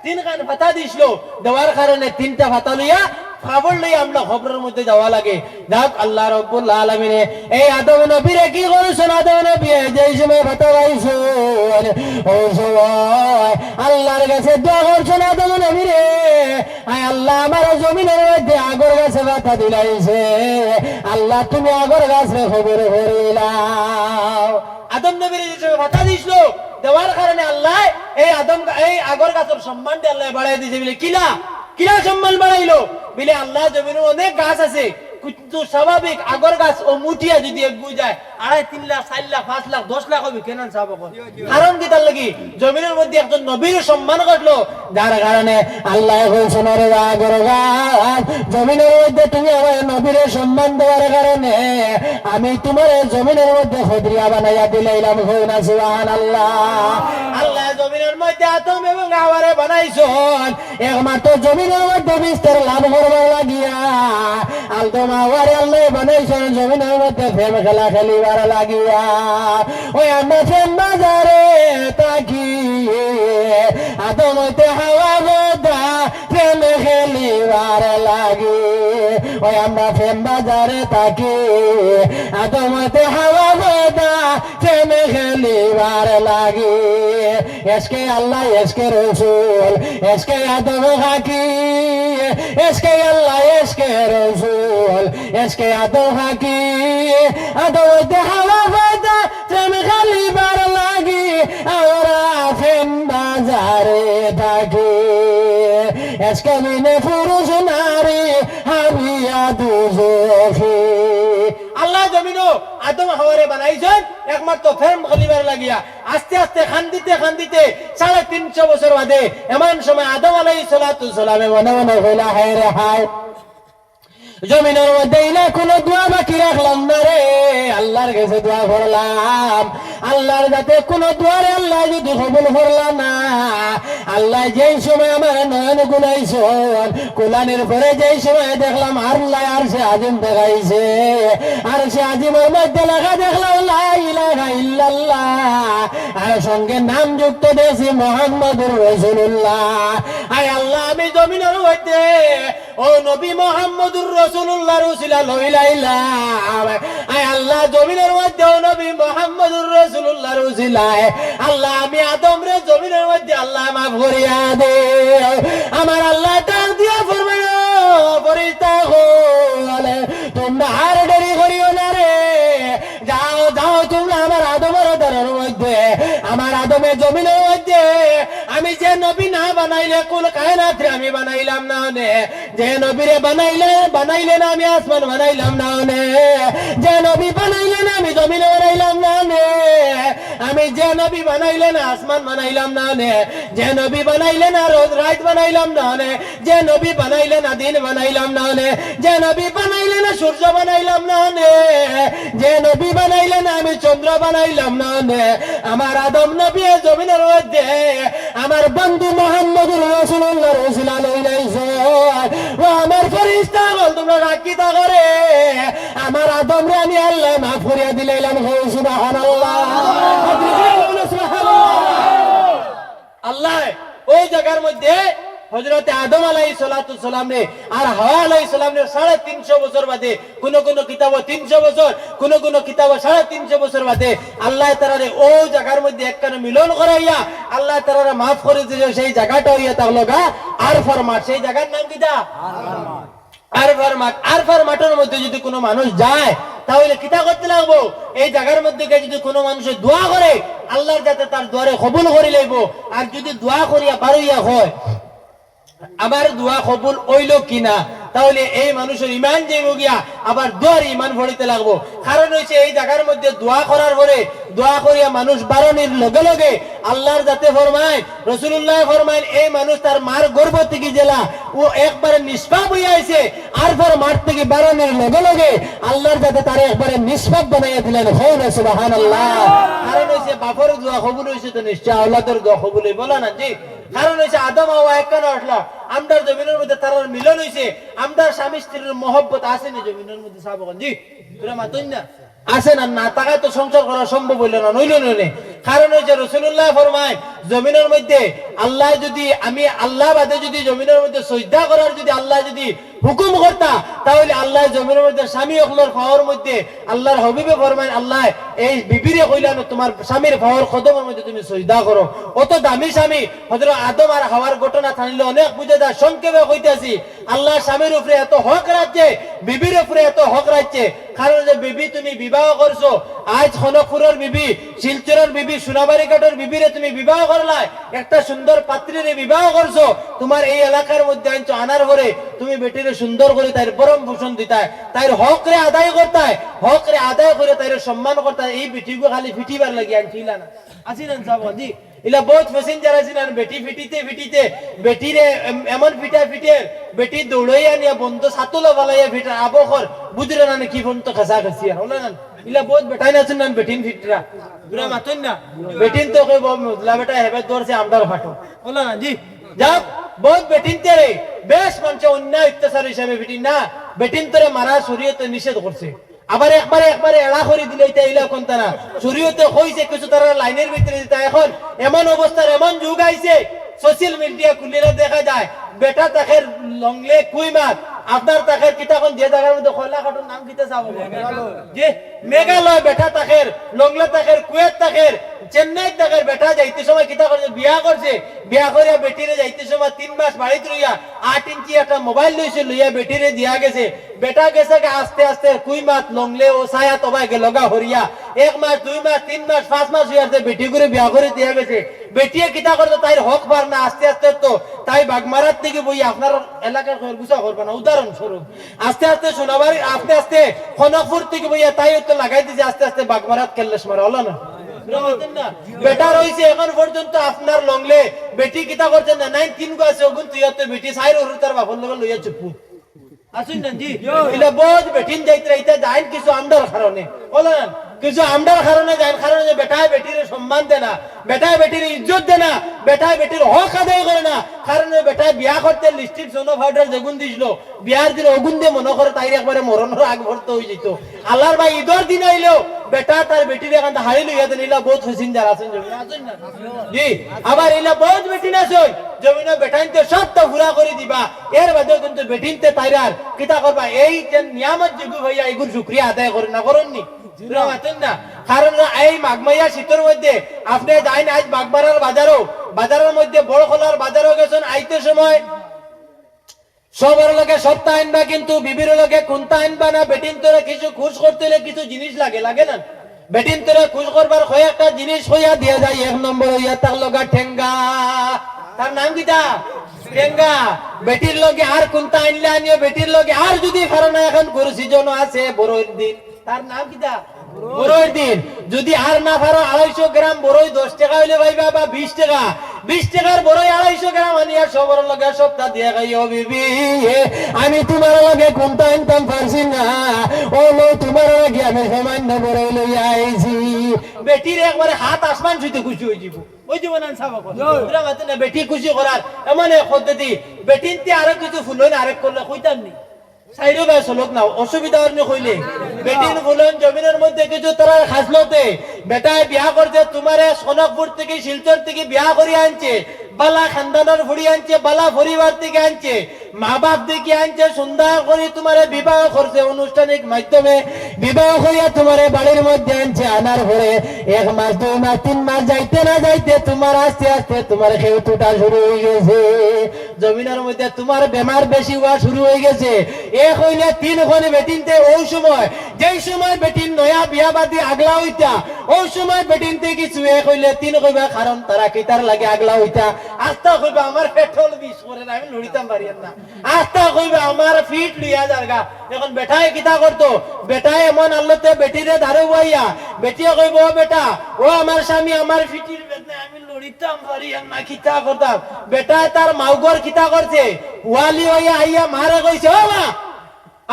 তিন খান ভাতা দিছিল দেওয়ার কারণে তিনটা ভাতা লইয়া খাবার লই আমরা খবরের মধ্যে যাওয়া লাগে যাক আল্লাহ রাব্বুল আলামিন এই আদম নবীরে কি করেছেন আদম নবী যেই সময় ভাতা পাইছেন ওই সময় আল্লাহর কাছে দোয়া করছেন আদম নবীরে আয় আল্লাহ আমার জমিনের মধ্যে আগর গাছে ভাতা দিলাইছে আল্লাহ তুমি আগর গাছে খবর করিলাও আদম নবীরে যে সময় ভাতা দিছিল দেওয়ার কারণে আল্লাহ এই আগর গাছের সম্মানটা আল্লাহ বাড়াই দিয়েছে বলে কিলা সম্মান বাড়াইলো বলে আল্লাহ জমিনের অনেক গাছ আছে কিন্তু স্বাভাবিক আগর গাছ ও মুঠিয়া যদি এগুই যায় 2.5 3 লাখ 4 লাখ 5 লাখ 10 লাখ হবে কেন কারণ কি তার লাগি জমিনের মধ্যে একজন নবীর সম্মান করলো যার কারণে আল্লাহ বলছেন ওরে আগর গাছ জমিনের মধ্যে তুমি আমার নবীর সম্মান দেওয়ার কারণে আমি তোমার জমিনের মধ্যে খদরিয়া বানাইয়া দিলাইলাম না সুবহানাল্লাহ আল্লাহ জমিনের মধ্যে আদম এবং হাওয়ারে বানাইছেন একমাত্র জমিনের মধ্যে বিস্তার লাভ করবার লাগিয়া আদম হাওয়ারে আল্লাহ বানাইছেন জমিনের মধ্যে প্রেম খেলা খেলিবার লাগিয়া ওই আমরা প্রেম বাজারে থাকি আদম হইতে হাওয়া বোধা প্রেম খেলিবার লাগি ওই আমরা প্রেম বাজারে থাকি আদম হইতে হাওয়া বোধা প্রেম খেলিবার লাগি এসকে আল্লাহ এসকে রসুল এসকে আদম হাকি এসকে আল্লাহ এসকে রসুল এসকে আদম হাকি আদম হইতে হাওয়া বোধা প্রেম খেলিবার লাগি আমরা প্রেম বাজারে রাখে এসকামিনে পুরুষ নারী হাবিয়া দুজখে আল্লাহ জমিনও আদম হাওয়ারে বানাইছেন একমাত্র ফেম খলিবার লাগিয়া আস্তে আস্তে খান্দিতে 350 বছর বাদে এমন সময় আদম আলাইহিস সালাতু সালামে মনে মনে হইলা হায় রে হায় জমিনের মধ্যে ইলা কোনো দোয়া বাকি রাখলাম না রে আল্লাহর কাছে দোয়া করলাম আল্লাহর যাতে কোনো দোয়ারে আল্লাহ যদি কবুল করলাম না আল্লাহ যেই সময় আমার নয়ন গুনাইছেন কুলানের পরে যেই সময় দেখলাম আল্লাহ আর সে আজিম দেখাইছে আর সে আজিমের মধ্যে লেখা দেখলাম লা ইলাহা ইল্লাল্লাহ আর সঙ্গে নাম যুক্ত দিয়েছি মুহাম্মদুর রাসূলুল্লাহ আয় আল্লাহ আমি জমিনের মধ্যে ও নবী মুহাম্মদুর রাসূলুল্লাহর উসিলা লইলাইলাম আয় আল্লাহ জমিনের মধ্যে ও নবী মুহাম্মদুর রাসূলুল্লাহর উসিলায় আল্লাহ আমি আদম রে জমিনের মধ্যে আল্লাহ মাফ করিয়া দে আমার আল্লাহ ডাক দিয়া ফরমাইও ফরিস্তা হলে তোমরা আর দেরি করিও না রে যাও যাও তোমরা আমার আদমের দরের মধ্যে আমার আদমের জমিনের মধ্যে আমি যে নবী না বানাইলে কোন কায়নাত রে আমি বানাইলাম না নে যে নবীরে বানাইলে না আমি আসমান বানাইলাম না নে যে নবী বানাইলে না আমি জমিন বানাইলাম না নে আমি যে নবী বানাইলে না আসমান বানাইলাম না নে যে নবী বানাইলে না রোজ রাত বানাইলাম না নে যে নবী বানাইলে না দিন বানাইলাম না নে যে নবী বানাইলে না সূর্য বানাইলাম না নে যে নবী বানাইলে না আমি চন্দ্র বানাইলাম না নে আমার আদম নবী জমিনের মধ্যে আমার বন্ধু মুহাম্মদুর রাসূলুল্লাহর উসিলা লইলাইছো ও আমার ফেরেশতা বল তোমরা রাখিতা করে আমার আদম রে আমি আল্লাহ মাফ করিয়া দিলাইলাম সুবহানাল্লাহ সুবহানাল্লাহ আল্লাহ ওই জায়গার মধ্যে হযরত আদম আলাইহিস সালাতু সালাম রে আর হাওয়া আলাইহিস সালাম রে 350 বছর বাদে কোন কোন কিতাবে 300 বছর কোন কোন কিতাবে 350 বছর বাদে আল্লাহ তাআলা ওই জায়গার মধ্যে একখানে মিলন করাইয়া আল্লাহ তাআলা maaf করে দিয়েছে সেই জায়গাটা হইয়া তাহলগা আরফার মাঠ সেই জায়গার নাম কিটা আরফার মাঠের মধ্যে যদি কোনো মানুষ যায় তাহলে কিতা করতে লাগবো এই জায়গার মধ্যে যদি কোনো মানুষ দোয়া করে আল্লাহর যাতে তার দোয়ারে কবুল করে লইব আর যদি দোয়া করিয়া পারইয়া হয় আমার দোয়া কবুল হইল কিনা তাহলে এই মানুষের ঈমান যাইব গিয়া আবার দোয়ার ঈমান ভরিতে লাগবো কারণ হইছে এই জায়গার মধ্যে দোয়া করার পরে দোয়া করিয়া মানুষ বারণের লগে লগে আল্লাহর যাতে ফরমায় রাসূলুল্লাহ ফরমায় এই মানুষ তার মার গর্ভ থেকে জেলা ও একবারে নিষ্পাপ হইয়া আইছে আর পর মার থেকে বারণের লগে লগে আল্লাহর যাতে তারে একবারে নিষ্পাপ বানাইয়া দিলেন হন সুবহানাল্লাহ কারণ হইছে বাপর দোয়া কবুল হইছে তো নিশ্চয় আওলাদের দোয়া কবুল হইব না জি কারণ হইছে আদম হাওয়া একখানে আসলা আমদার জমিনের মধ্যে তার মিলন হইছে আমদার স্বামী স্ত্রীর মহব্বত আছে না জমিনের মধ্যে সাবকান জি তোরা মাতুন না আছে না না টাকা তো সংসার করা সম্ভব হইল না নইল নইলে কারণ হইছে রাসূলুল্লাহ ফরমায় জমিনের মধ্যে আল্লাহ যদি আমি আল্লাহ বাদে যদি জমিনের মধ্যে সিজদা করার যদি আল্লাহ যদি হুকুম করতা তাহলে আল্লাহ জমিনের মধ্যে স্বামী ওগুলোর পাওয়ার মধ্যে আল্লাহর হাবিবে ফরমায় আল্লাহ এই বিবিরে কইলাম তোমার স্বামীর পাওয়ার কদমের মধ্যে তুমি সিজদা করো অত দামি স্বামী হযরত আদম আর হাওয়ার ঘটনা থানিলে অনেক বুঝে দা সংক্ষেপে কইতাছি আল্লাহ স্বামীর উপরে এত হক রাখছে বিবির উপরে এত হক রাখছে কারণ যে বিবি তুমি বিবাহ করছো আজ খনকপুরের বিবি শিলচরের বিবি সোনাবাড়ি ঘাটের বিবিরে তুমি বিবাহ করলা একটা সুন্দর পাত্রীরে বিবাহ করছো তোমার এই এলাকার মধ্যে আনছো আনার পরে তুমি বেটিরে সুন্দর করে তার পরম ভূষণ দিতায় তার হক রে আদায় করতায় হক রে আদায় করে তার সম্মান করতায় এই বেটিকে খালি ফিটিবার লাগি আনছিলা না আসি না সাবন জি ইলা বহুত প্যাসেঞ্জার আছে না বেটি ফিটিতে বেটিরে এমন ফিটে বেটি দৌড়াইয়া নিয়া বন্ধ সাতলো বালাইয়া ফিটা আবখর বুঝরে না কি ফোন তো খাসা খাসি হলো না ইলা বহুত বেটাই না শুনন বেটিন ফিটরা পুরা মাতুন না বেটিন তো কই লা বেটা হেবে দরছে আমদার ফাটো হলো না জি যাব বহুত বেটিন তেরে বেশ মানুষ অন্যায় অত্যাচার হিসাবে বেটিন না বেটিন তোরে মারা শরীয়তে নিষেধ করছে আবার একবারে এড়া করে দিলে এটা ইলা কোনটা না শরীয়তে কইছে কিছু তারা লাইনের ভিতরে দিতা এখন এমন অবস্থার এমন যুগ আইছে সোশ্যাল মিডিয়া খুলিলে দেখা যায় বেটা তাকের লংলে কুই মাছ আপনার তাকের কিতাখন যে জায়গার মধ্যে খোলা কাটুন নাম কিতা চাবো যে মেঘালয় বেটা তাকের লংলে তাকের কুয়েত তাকের চেন্নাই তাকের বেটা যাইতে সময় কিতা করছে বিয়া করিয়া বেটিরে যাইতে সময় 3 মাস বাড়িতে রইয়া 8 ইঞ্চি একটা মোবাইল লইয়া বেটিরে দিয়া গেছে বেটা গেছে আস্তে আস্তে কুই মাছ লংলে ও ছায়া তবাই গে লগা হরিয়া 1 মাস 2 মাস 3 মাস 5 মাস হইয়াতে বেটি করে বিয়া করে দিয়া গেছে বেটিয়ে কিতা করতো তাই হক পার না, আস্তে আস্তে তো তাই বাগমারার থেকে বই আপনার এলাকার গুছা করবে না, উদাহরণস্বরূপ আস্তে আস্তে সোনাবাড়ি আস্তে আস্তে খনকপুর থেকে বইয়া তাই তো লাগাই দিয়েছে, আস্তে আস্তে বাগমারাত কেল্লেশ মারা হলো না। বেটা রয়েছে এখন পর্যন্ত আপনার লংলে বেটি কিতা করছেন না, 9 গো আছে ওগুন তুই তো বেটি সাইর ওর তার বাপর লগে লইয়া চুপু আসুন না জি, এটা বহুত বেটিন যাইতে রাইতে যাইন কিছু আমদার কারণে বলেন, কিছু আমদার কারণে যাইন, কারণে যে বেটায় বেটির সম্মান দেয় না, বেটায় বেটির ইজ্জত দেয় না, বেটায় বেটির হক আদায় করে না, কারণে বেটায় বিয়া করতে লিপস্টিক সোনো পাউডার যেগুন দিছিল বিয়ার দিন ওগুন দিয়ে মনে করে তাই একবারে মরণের আগ ভর্ত হয়ে যেত। আল্লাহর ভাই ঈদের দিন আইলেও বেটা তার বেটির এখান হাড়ি লইয়া দেন, এলা বহুত হসিনদার আছেন জমিন আছেন না জি, আবার এলা বহুত বেটিন আছেন জমিনে বেটাইনতে সবটা পুরা করে দিবা, এর বাদেও কিন্তু বেটিনতে তাইরার কিতা করবা এই যে নিয়ামত যোগ্য ভাইয়া এগুর শুকরিয়া আদায় করে না করেননি না, কারণ এই মাঘমাইয়া শীতের মধ্যে আপনি যাইন আজ বাগবাড়ার বাজারের মধ্যে বড় খোলার বাজারও গেছেন, আইতে সময় সবার লগে সপ্তাহ আনবা কিন্তু বিবির লগে কোনটা আনবা না, বেটিন তোরা কিছু খুশ করতে হলে কিছু জিনিস লাগে না, বেটিন তোরা খুশ করবার কয়েকটা জিনিস হইয়া দিয়া যায়। 1 নম্বর হইয়া তার লগা ঠেঙ্গা, তার নাম কিটা ঠেঙ্গা, বেটির লগে আর কোনটা আনলে আনিও, বেটির লগে আর যদি কারণ এখন গরু সিজন আছে বড়ইর দিন, তার নাম কিটা বড়ইর দিন, যদি আর না পারো 250 গ্রাম বড়ই 10 টাকা হইলে পাইবা বা 20 টাকার বড়ই 250 গ্রাম আনিয়া সবার লগে সপ্তাহ দিয়ে খাইও বিবি, আমি তোমার লগে কোনটা আনতাম পারছি না, ও লো তোমার লগে আমি সামান্য বড়ই লইয়া আইছি, বেটির একবারে হাত আসমান ছুঁতে খুশি হয়ে যাব, ওই জীবন আনসাব না বেটি খুশি করার এমন এক পদ্ধতি, বেটিনতে আরো কিছু ফুলন আরেক করলে কইতাম নি সাইরো বা চলক না অসুবিধা হলে কইলে বেটিন ফুলন জমিনের মধ্যে কিছু তারা খাসলতে বেটায় বিয়া করতে তোমারে সোনকপুর থেকে শিলচর থেকে বিয়া করে আনছে, বালা খানদানের ফুড়ি আনছে, বালা পরিবার থেকে আনছে, মা বাপ থেকে আনছে, সুন্দর করে তোমারে বিবাহ করছে, অনুষ্ঠানিক মাধ্যমে বিবাহ করিয়া তোমারে বাড়ির মধ্যে আনছে, আনার পরে 1 মাস 2 মাস 3 মাস যাইতে না যাইতে তোমার আস্তে আস্তে তোমার খেউ টুটা শুরু হয়ে গেছে, জমিনের মধ্যে তোমার বেমার বেশি হওয়া শুরু হয়ে গেছে, 1 হইলে 3 ওখানে বেটিনতে ওই সময় যেই সময় বেটিন নয়া বিয়া বাদি আগলা হইতা ওই সময় বেটিনতে কিছু 1 হইলে 3 কইবা, কারণ তারা কি তার লাগে আগলা হইতা, আস্তা কইবা আমার পেট্রোল বিষ করে না আমি লড়িতাম পারিয়াম না, আস্তা কইবা আমার ফিট লইয়া জায়গা, এখন বেটায় কিতা করতো, বেটায় এমন আল্লাহতে বেটিরে ধারে হইয়া বেটিয়ে কইব বেটা ও আমার স্বামী আমার ফিটির বেদনা আমি লড়িতাম পারিয়াম না, কিতা করতাম, বেটায় তার মাউগর কিতা করছে ওয়ালি হইয়া আইয়া মারে কইছে ও মা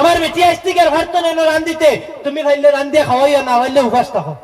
আমার বেটি আস্তিকের ভাত তো নেন রান্দিতে, তুমি খাইলে রান্দিয়ে খাওয়াইয়া না হইলে উপাস থাকো,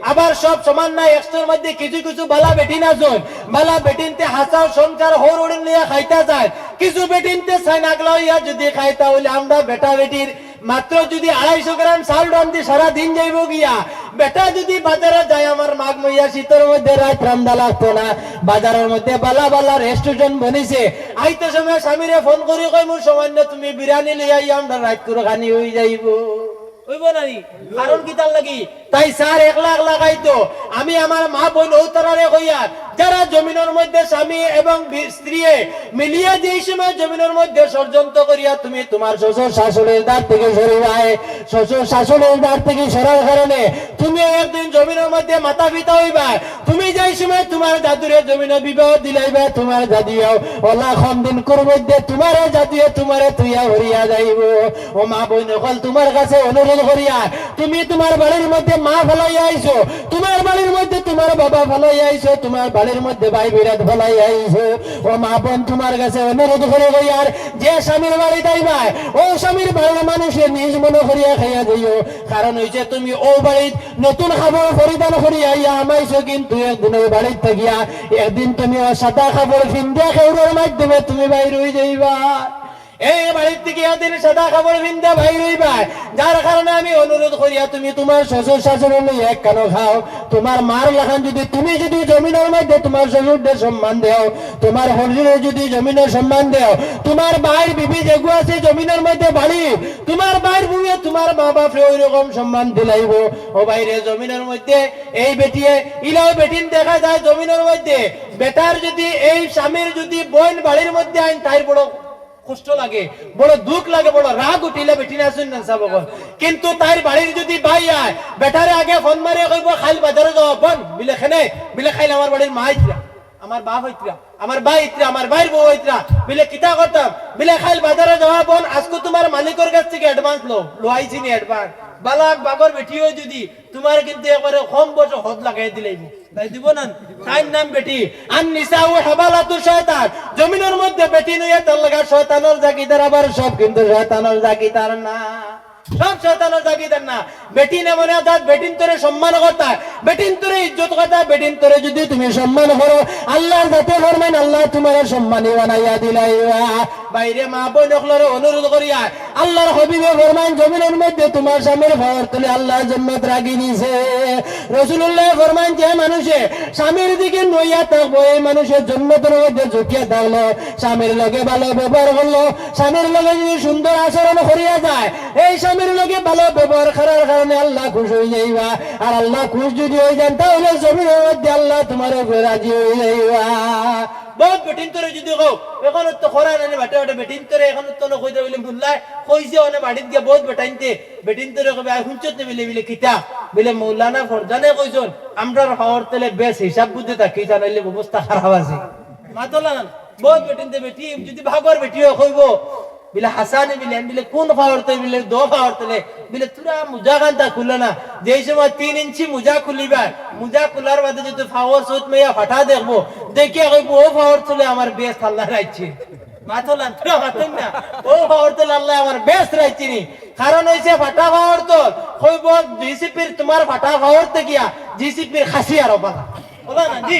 আবার সব সমান না, একশোর মধ্যে কিছু কিছু বালা বেটিন আছেন, বালা বেটিনতে হাসাও সংসার হোর উড়ে নিয়ে খাইতা যায়, কিছু বেটিনতে সাইন আগলা হইয়া যদি খাইতা হইলে আমরা বেটা বেটির মাত্র যদি 250 গ্রাম চাউল রান্ধি সারা দিন যাইব গিয়া, বেটা যদি বাজারে যায় আমার মাঘ মইয়া শীতের মধ্যে রাত রান্দা লাগতো না, বাজারের মধ্যে বালা বালা রেস্টুরেন্ট বনিছে, আইতে সময় স্বামীরে ফোন করি কই মোর সামান্য তুমি বিরিয়ানি লইয়া আইয়া আমরা রাত করে খানি হয়ে যাইব, হইব না নি, কারণ কি তার লাগি তাই স্যার 1 লাখ লাগাইতো, আমি আমার মা বোন ঔতরারে কইয়া যারা জমিনের মধ্যে স্বামী এবং স্ত্রী মিলিয়ে যেই সময় জমিনের মধ্যে ষড়যন্ত্র করিয়া তুমি তোমার শ্বশুর শাশুড়ির দ্বার থেকে সরিবাই, শ্বশুর শাশুড়ির দ্বার থেকে সরার কারণে তুমি একদিন জমিনের মধ্যে মাথা পিতা হইবা, তুমি যেই সময় তোমার দাদুরে জমিনে বিবাহ দিলাইবা, তোমার দাদিও ওলা কম দিন মধ্যে তোমার জাতীয় তোমারে তুইয়া হরিয়া যাইব, ও মা বোন সকল তোমার কাছে অনুরোধ করিয়া তুমি তোমার বাড়ির মধ্যে মা ফলাইয়া আইছো, তোমার বাড়ির মধ্যে তোমার বাবা ফলাইয়া আইছো, তোমার বাড়ির মধ্যে ভাই বিরাট ফলাইয়া আইছো, ও মা বোন তোমার কাছে অনুরোধ করে কইয়ার যে স্বামীর বাড়ি যাইবা ও স্বামীর বাড়ির মানুষের নিজ মনে করিয়া খাইয়া দিও, কারণ হইছে তুমি ও বাড়ির নতুন খাবার পরিধান করিয়া আইয়া আমাইছো, কিন্তু একদিন ওই বাড়ির থাকিয়া একদিন তুমি সাদা খাবার ফিন্দিয়া খেউরের মাধ্যমে তুমি বাইর হয়ে যাইবা, এই বাড়ির থেকে একদিন সাদা খাবার ফিন্দা বাইর হইবা, যার কারণে আমি অনুরোধ করিয়া তুমি তোমার শ্বশুর শাশুড়ি লইয়া এক কানো খাও, তোমার মার লাখান যদি তুমি যদি জমিনের মধ্যে তোমার শ্বশুরদের সম্মান দেও, তোমার হরিণের যদি জমিনের সম্মান দেও, তোমার ভাইয়ের বিবি যেগু আছে জমিনের মধ্যে বাড়ি, তোমার ভাইয়ের বুয়ে তোমার মা বাপরে ওই রকম সম্মান দিলাইব, ও বাইরে জমিনের মধ্যে এই বেটিয়ে ইলাও বেটিন দেখা যায় জমিনের মধ্যে বেটার যদি এই স্বামীর যদি বোন বাড়ির মধ্যে আইন তাই বড় কষ্ট লাগে, বড় দুঃখ লাগে, বড় রাগ উঠিলে বেটি না শুন না সাবগন। কিন্তু তার বাড়ির যদি ভাই আয়, বেটারে আগে ফোন মারিয়ে কইব খাইল বাজারে যাও বোন, বিলে খেনে বিলে খাইল আমার বাড়ির মা আইতরা, আমার বাপ হইতরা, আমার ভাই হইতরা, আমার ভাইয়ের বউ হইতরা, বিলে কিতা করতাম, বিলে খাইল বাজারে যাওয়া বোন, আজকে তোমার মালিকের কাছ থেকে অ্যাডভান্স লো আইছি নি অ্যাডভান্স, বালাক বাগর বেটি হই যদি তোমার কিন্তু একবারে কম বছর হদ লাগাই দিলেই তাই দিব না। তার নাম বেটি। আন নিসাউ হাবালাতু শয়তান, জমিনের মধ্যে বেটি নইয়া তার লাগা শয়তানের জাগিদার, আবার সব কিন্তু শয়তানের জাগিদার না, সব শয়তানের জাগিদার না। বেটি না মনে আদাত বেটিন তোরে সম্মান করতা, বেটিন তোরে ইজ্জত করতা, বেটিন তোরে যদি তুমি সম্মান করো আল্লাহর দাতে ফরমান আল্লাহ তোমার সম্মানী বানাইয়া দিলাইবা। বাইরে মা বোন সকলের অনুরোধ করিয়া আল্লাহর হাবিবে ফরমান জমিনের মধ্যে তোমার স্বামীর ভার তুলে আল্লাহ জান্নাত রাখি দিয়েছে। রাসূলুল্লাহ ফরমান যে মানুষে স্বামীর দিকে নইয়া থাকবো এই মানুষের জান্নাতের মধ্যে ঝুঁকিয়া থাকলো, স্বামীর লগে ভালো ব্যবহার করলো, স্বামীর লগে যদি সুন্দর আচরণ করিয়া যায়, এই স্বামীর লগে ভালো ব্যবহার করার কারণে আল্লাহ খুশ হয়ে যাইবা। আর আল্লাহ খুশ যদি হয়ে যান তাহলে জমিনের মধ্যে আল্লাহ তোমার উপরে রাজি হয়ে যাইবা। বহুত বেটিন তোরে যদি কও এখন তো খরা নানি বাটে বাটে বেটিন তোরে এখন তো ন কইতে বলে মুল্লা কইছে ওনে বাড়িত গিয়ে বহুত বেটাইনতে বেটিন তোরে কবে হুঁচত নে বিলে বিলে কিতা বিলে মৌলানা ফরজানে কইছন আমরার হাওয়ার তেলে বেশ হিসাব বুঝতে তা কি জানাইলে অবস্থা খারাপ আছে মাতলান বহুত বেটিনতে বেটি যদি ভাগর বেটিও কইবো বিলে হাসানে বিলে কোন খাওয়ার তেলে বিলে দো খাওয়ার তেলে বিলে তুরা মুজা গানটা খুলে না, যেই সময় 3 ইঞ্চি মুজা খুলিবা, মুজা খোলার বাদে যদি ফাওয়ার সুত মেয়া ফাটা দেখবো, দেখিয়া কইবো ও ফাওয়ার তুলে আমার বেশ আল্লাহ রাইছে মাতলান তুরা মাতন না, ও ফাওয়ার তুলে আল্লাহ আমার বেশ রাইছে নি। কারণ হইছে ফাটা ফাওয়ার তো কইবো জিসিপির তোমার ফাটা ফাওয়ার তে গিয়া জিসিপির খাসি আর বালা ওলা না জি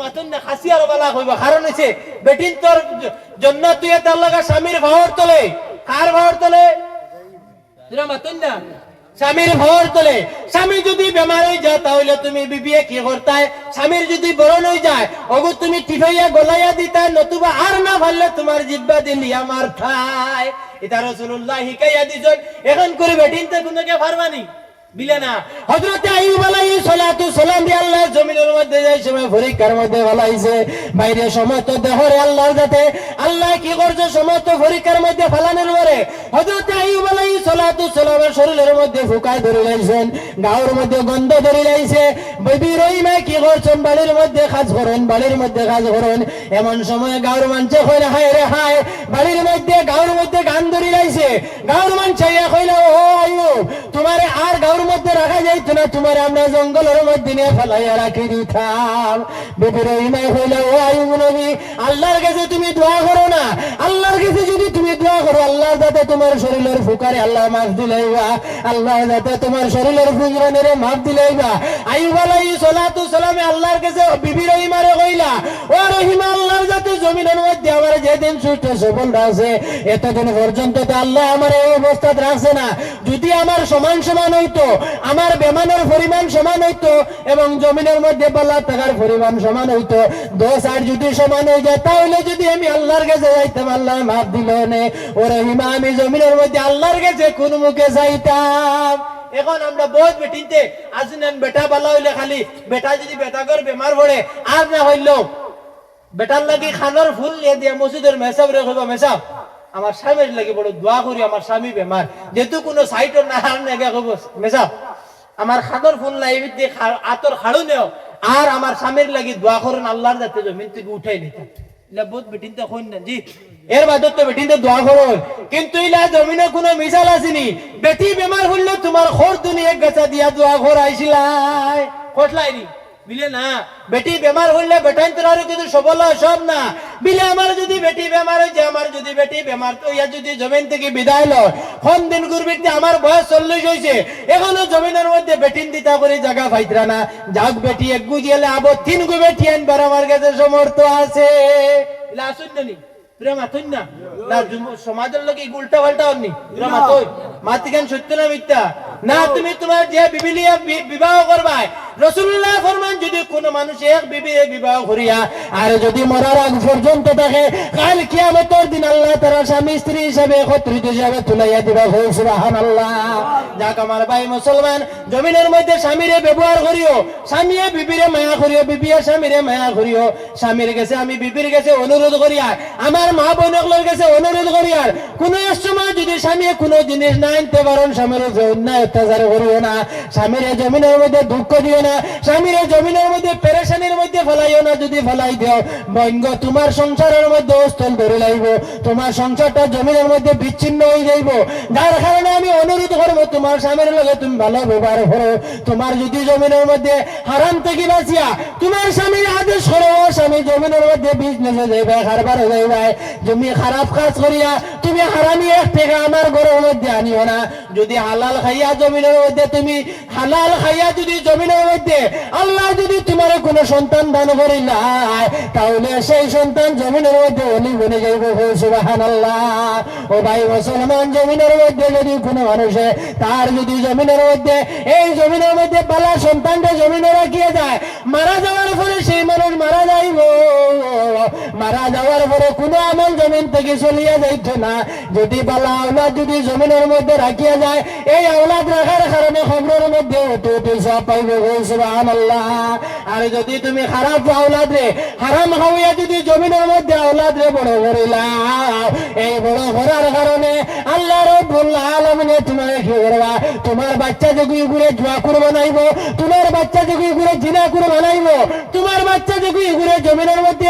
মাতন না খাসি আর বালা কইবো। কারণ হইছে বেটিন তোর জন্য তুই তার লাগা স্বামীর ফাওয়ার তোলে, কার ফাওয়ার তোলে তুরা মাতন না স্বামীর ভাওয়ার তোলে। স্বামী যদি বেমার হয়ে যায় তাহলে তুমি বিবিয়ে কি করতায়, স্বামীর যদি বরণ হয়ে যায় ওগো তুমি টিফাইয়া গলাইয়া দিতায়, নতুবা আর না ভাললে তোমার জিব্বা দিলি আমার খায়। এটা রাসূলুল্লাহ হিকাইয়া দিছেন, এখন করে বেটিনতে কোনকে পারবানি বিলে না। হযরত আইয়ুব আলাইহিস সালাতু সালাম দিয়ে আল্লাহ জমিনের মধ্যে যাই সময় পরীক্ষার মধ্যে ফলাইছে, বাইরে সমস্ত দেহরে আল্লাহর যাতে আল্লাহ কি করছে সমস্ত পরীক্ষার মধ্যে ফলানোর পরে হযরত আইয়ুব আলাইহিস সালাতু সালামের শরীরের মধ্যে ফুকায় ধরে লাইছেন, গাওর মধ্যে গন্ধ ধরে লাইছে। বিবি রহিমা কি করছেন বাড়ির মধ্যে কাজ করেন, বাড়ির মধ্যে কাজ করেন। এমন সময় গাওর মানছে কইরা হায় রে হায়, বাড়ির মধ্যে গাওর মধ্যে গান ধরে লাইছে। গাওর মানছে কইলা ও আইয়ুব তোমারে আর গাওর মধ্যে রাখা যাইতো না, তোমার আমরা জঙ্গলের মধ্যে নিয়ে ফেলাইয়া রাখি দিতাম। বিবি রহিমা কইলা ও আইয়ুব নবী আল্লাহর কাছে তুমি দোয়া করো না, আল্লাহর কাছে যদি তুমি দোয়া করো আল্লাহ যাতে তোমার শরীরের ফুকারে আল্লাহ মাফ দিলাইবা, আল্লাহ যাতে তোমার শরীরের ফুজরানের মাফ দিলাইবা। আইয়ুব আলাইহিস সালাতু সালামে আল্লাহর কাছে বিবি রহিমারে কইলা ও রহিমা আল্লাহর যাতে জমিনের মধ্যে আমার যেদিন সুস্থ সবল আছে এতদিন পর্যন্ত তো আল্লাহ আমার এই অবস্থা রাখছে না, যদি আমার সমান সমান হইতো, আমার বেমানের পরিমাণ সমান হইতো এবং জমিনের মধ্যে বালা টাকার পরিমাণ সমান হইতো, 10 আর যদি সমান হয়ে যায় তাহলে যদি আমি আল্লাহর কাছে যাইতাম আল্লাহ মাফ দিল নে। ও রহিমা আমি জমিনের মধ্যে আল্লাহর কাছে কোন মুখে যাইতাম। এখন আমরা বহুত বেটিনতে আসুনেন বেটা বালা হইলে খালি বেটা যদি বেটাগর বেমার পড়ে আর না হইলো বেটার লাগি খানোর ফুল নিয়ে দিয়া মসজিদের মেসাব রে কইবা মেসাব আমার স্বামীর লাগি বড় দোয়া করি, আমার স্বামী বেমার, যেহেতু কোনো সাইটর না হার নেগে কইব মেসাব আমার খানোর ফুল নাই দিয়ে আতর খাড়ু নেও আর আমার স্বামীর লাগি দোয়া করুন আল্লাহর যাতে জমিন থেকে উঠাই নিতে। ইলা বহুত বেটিনতে কইন না জি এর বাদত তো বেটিনতে দোয়া করুন, কিন্তু ইলা জমিনে কোনো মিসাল আসেনি। বেটি বেমার হইলে তোমার খোর দুনিয়া গাছা দিয়া দোয়া করাইছিলাই খটলাইনি বিলে না। বেটি বেমার হইলে বেটাইন তোর কিন্তু সবল সব না বিলে আমার যদি বেটি বেমার হয়ে যায়, আমার যদি বেটি বেমার তো ইয়া যদি জমিন থেকে বিদায় লয় কোন দিন গুরবিতে আমার বয়স 40 হইছে এখনো জমিনের মধ্যে বেটিন দিতা করে জায়গা পাইতরা না। যাক বেটি এক গুজিয়ালে আবো 3 গু বেটি আনবার আমার কাছে সমর্থ আছে। ইলা আসুননি প্রেমা তুই না না সমাজের লোক উল্টা পাল্টা হননি প্রেমা তুই মাতিকান সত্য না মিথ্যা না। তুমি তোমার যে বিবিলিয়া বিবাহ করবাই রাসূলুল্লাহ ফরমান যদি কোন মানুষ এক বিবিরে বিবাহ করিয়া আর যদি মরার আগ পর্যন্ত থাকে কাল কিয়ামতের দিন আল্লাহ তারা স্বামী স্ত্রী হিসাবে একত্রিত হিসাবে তুলাইয়া দিবা। সুবহানাল্লাহ। যাক আমার ভাই মুসলমান, জমিনের মধ্যে স্বামীরে ব্যবহার করিও, স্বামীয়ে বিবিরে মায়া করিও, বিবিয়ে স্বামীরে মায়া করিও। স্বামীর কাছে আমি বিবির কাছে অনুরোধ করিয়া, আমার মা বোনগুলোর কাছে অনুরোধ করিয়া, কোন এক সময় যদি স্বামী কোনো জিনিস না আনতে পারেন স্বামীর অন্যায় অত্যাচার করিও না, স্বামীর জমিনের মধ্যে দুঃখ দিও না, স্বামীর জমিনের মধ্যে পেরেশানির মধ্যে ফেলাইও না। যদি ফেলাই দিও বঙ্গ তোমার সংসারের মধ্যে স্থল ধরে লাইব, তোমার সংসারটা জমিনের মধ্যে বিচ্ছিন্ন হয়ে যাইব। যার কারণে আমি অনুরোধ করবো তোমার স্বামীর লগে তুমি ভালো ব্যবহার করো। তোমার যদি জমিনের মধ্যে হারাম থেকে বাঁচিয়া তোমার স্বামীর আদেশ করো, স্বামী জমিনের মধ্যে বিজনেসে যাইবে, কারবারে যাইবে, তুমি খারাপ কাজ করিয়া তুমি হারামি এক টাকা আমার ঘরের মধ্যে আনিও না। যদি হালাল খাইয়া জমিনের মধ্যে তুমি হালাল খাইয়া যদি জমিনের মধ্যে আল্লাহ যদি তোমার কোনো সন্তান দান করিলা তাহলে সেই সন্তান জমিনের মধ্যে অলি বনে যাইব। সুবহানাল্লাহ। ও ভাই মুসলমান, জমিনের মধ্যে যদি কোনো মানুষে তার যদি জমিনের মধ্যে এই জমিনের মধ্যে বালা সন্তানটা জমিনে রাখিয়ে যায়, মারা যাওয়ার পরে সেই মানুষ মারা যাইব, মারা যাওয়ার পরে কোনো আমল জমিন থেকে চলিয়া যাইত না। যদি বালা আওলাদ যদি জমিনের মধ্যে রাখিয়া যায়, এই আওলাদ রাখার কারণে খবরের মধ্যে অতি সব পাইব। সুবহানাল্লাহ। আর যদি তুমি খারাপ আওলাদ রে হারাম খাওয়াইয়া যদি জমিনের মধ্যে আওলাদ রে বড় করিলা, এই বড় করার কারণে আল্লাহ রাব্বুল আলামিন তোমার কি করবা, তোমার বাচ্চা যদি ঘুরে জুয়া করে বানাইব, তোমার বাচ্চা যদি ঘুরে জিনা করে বানাইব, তোমার বাচ্চা যদি ঘুরে জমিনের মধ্যে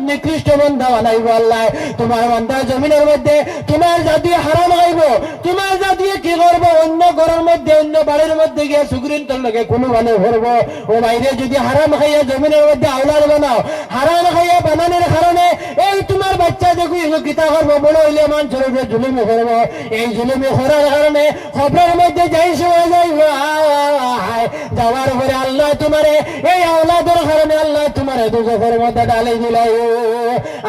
নিকৃষ্ট বান্দা বানাইব। আল্লাহ তোমার বান্দা জমিনের মধ্যে তোমার জাতি হারাম খাইব, তোমার জাতি কি করবো অন্য ঘরের মধ্যে অন্য বাড়ির মধ্যে গিয়ে সুগ্রীন তোর লগে কোনো ভালো করবো। ও বাইরে যদি হারাম খাইয়া জমিনের মধ্যে আওলাদ বানাও, হারাম খাইয়া বানানোর কারণে এই তোমার বাচ্চা দেখি কিতা করবো, বড় হইলে মানুষের উপরে জুলুমি করবো। এই জুলুমি করার কারণে খবরের মধ্যে যাই সময় যাইব, যাওয়ার পরে আল্লাহ তোমারে এই আওলাদের কারণে আল্লাহ তোমার দুজকের মধ্যে ডালে দিলাই।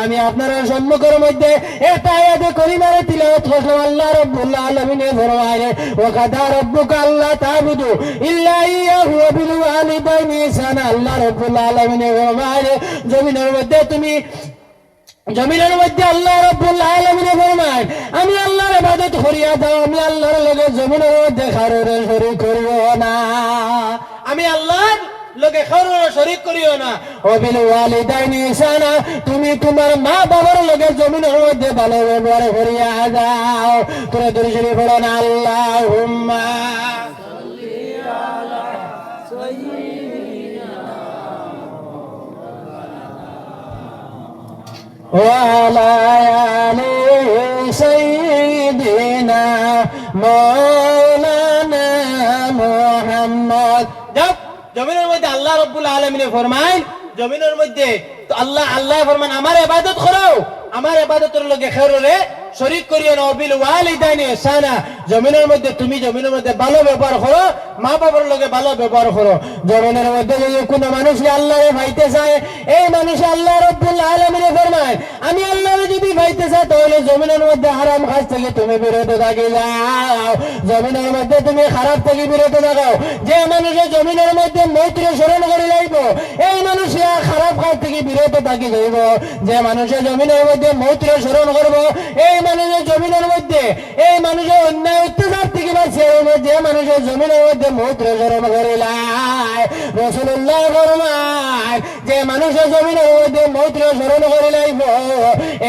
আমি আপনার সম্মুখের মধ্যে একটা আয়াত করিমারে তিলাওয়াত করলাম। আল্লাহ রাব্বুল আলামিন ফরমায়, ওয়া কাদা রাব্বুকা আল্লা তা'বুদু ইল্লা ইয়াহু ওয়া বিল ওয়ালিদাইনি ইহসানা। আল্লাহ রাব্বুল আলামিন ফরমায়, জমিনের মধ্যে তুমি জমিনের মধ্যে আল্লাহ রাব্বুল আলামিন ফরমায়, আমি আল্লাহর ইবাদত করিয়া দাও, আমি আল্লাহর লগে জমিনের মধ্যে কারোর শরীক করিও না, আমি আল্লাহর লগে কারোর শরীক করিও না। ও বিল ওয়ালিদাইনি ইহসানা, তুমি তোমার মা বাবার লগে জমিনের মধ্যে ভালো ব্যবহার করিয়া দাও। তোরা দরুদ শরীফ পড়ো না। আল্লাহুম্মা সাল্লি আলা সাইয়্যিদিনা ওয়া আলা আলি সাইয়্যিদিনা মাওলানা মুহাম্মদ। জমিনের মধ্যে আল্লাহ রাব্বুল আলামিন ফরমায়, জমিনের মধ্যে আল্লাহ ফরমান আমার ইবাদত করো, আমার ইবাদতের লগে কারোরে শরীক করিও না। বিল ওয়ালিদাইনি ইহসানা, জমিনের মধ্যে তুমি জমিনের মধ্যে ভালো ব্যবহার করো, মা বাবার লগে ভালো ব্যবহার করো। জমিনের মধ্যে যদি কোনো মানুষ আল্লাহরে ভাইতে চায়, এই মানুষ আল্লাহ রাব্বুল আলামিন ফরমায়, আমি আল্লাহরে যদি ভাইতে চাই তাহলে জমিনের মধ্যে হারাম কাজ থেকে তুমি বিরত থাকি যাও, জমিনের মধ্যে তুমি খারাপ থেকে বিরত থাকো। যে মানুষে জমিনের মধ্যে মৈত্র স্মরণ করে যাইব, এই মানুষ খারাপ কাজ থেকে বিরত থাকি যাইব। যে মানুষের জমিনের মধ্যে মৈত্র স্মরণ করবো, এই মানুষের জমিনের মধ্যে এই মানুষের অন্যায় অত্যাচার থেকে বাঁচিয়ে, যে মানুষের জমিনের মধ্যে মৈত্র স্মরণ করিলাই। রাসূলুল্লাহ ফরমায়, যে মানুষের জমিনের মধ্যে মৈত্র স্মরণ করে লাইব,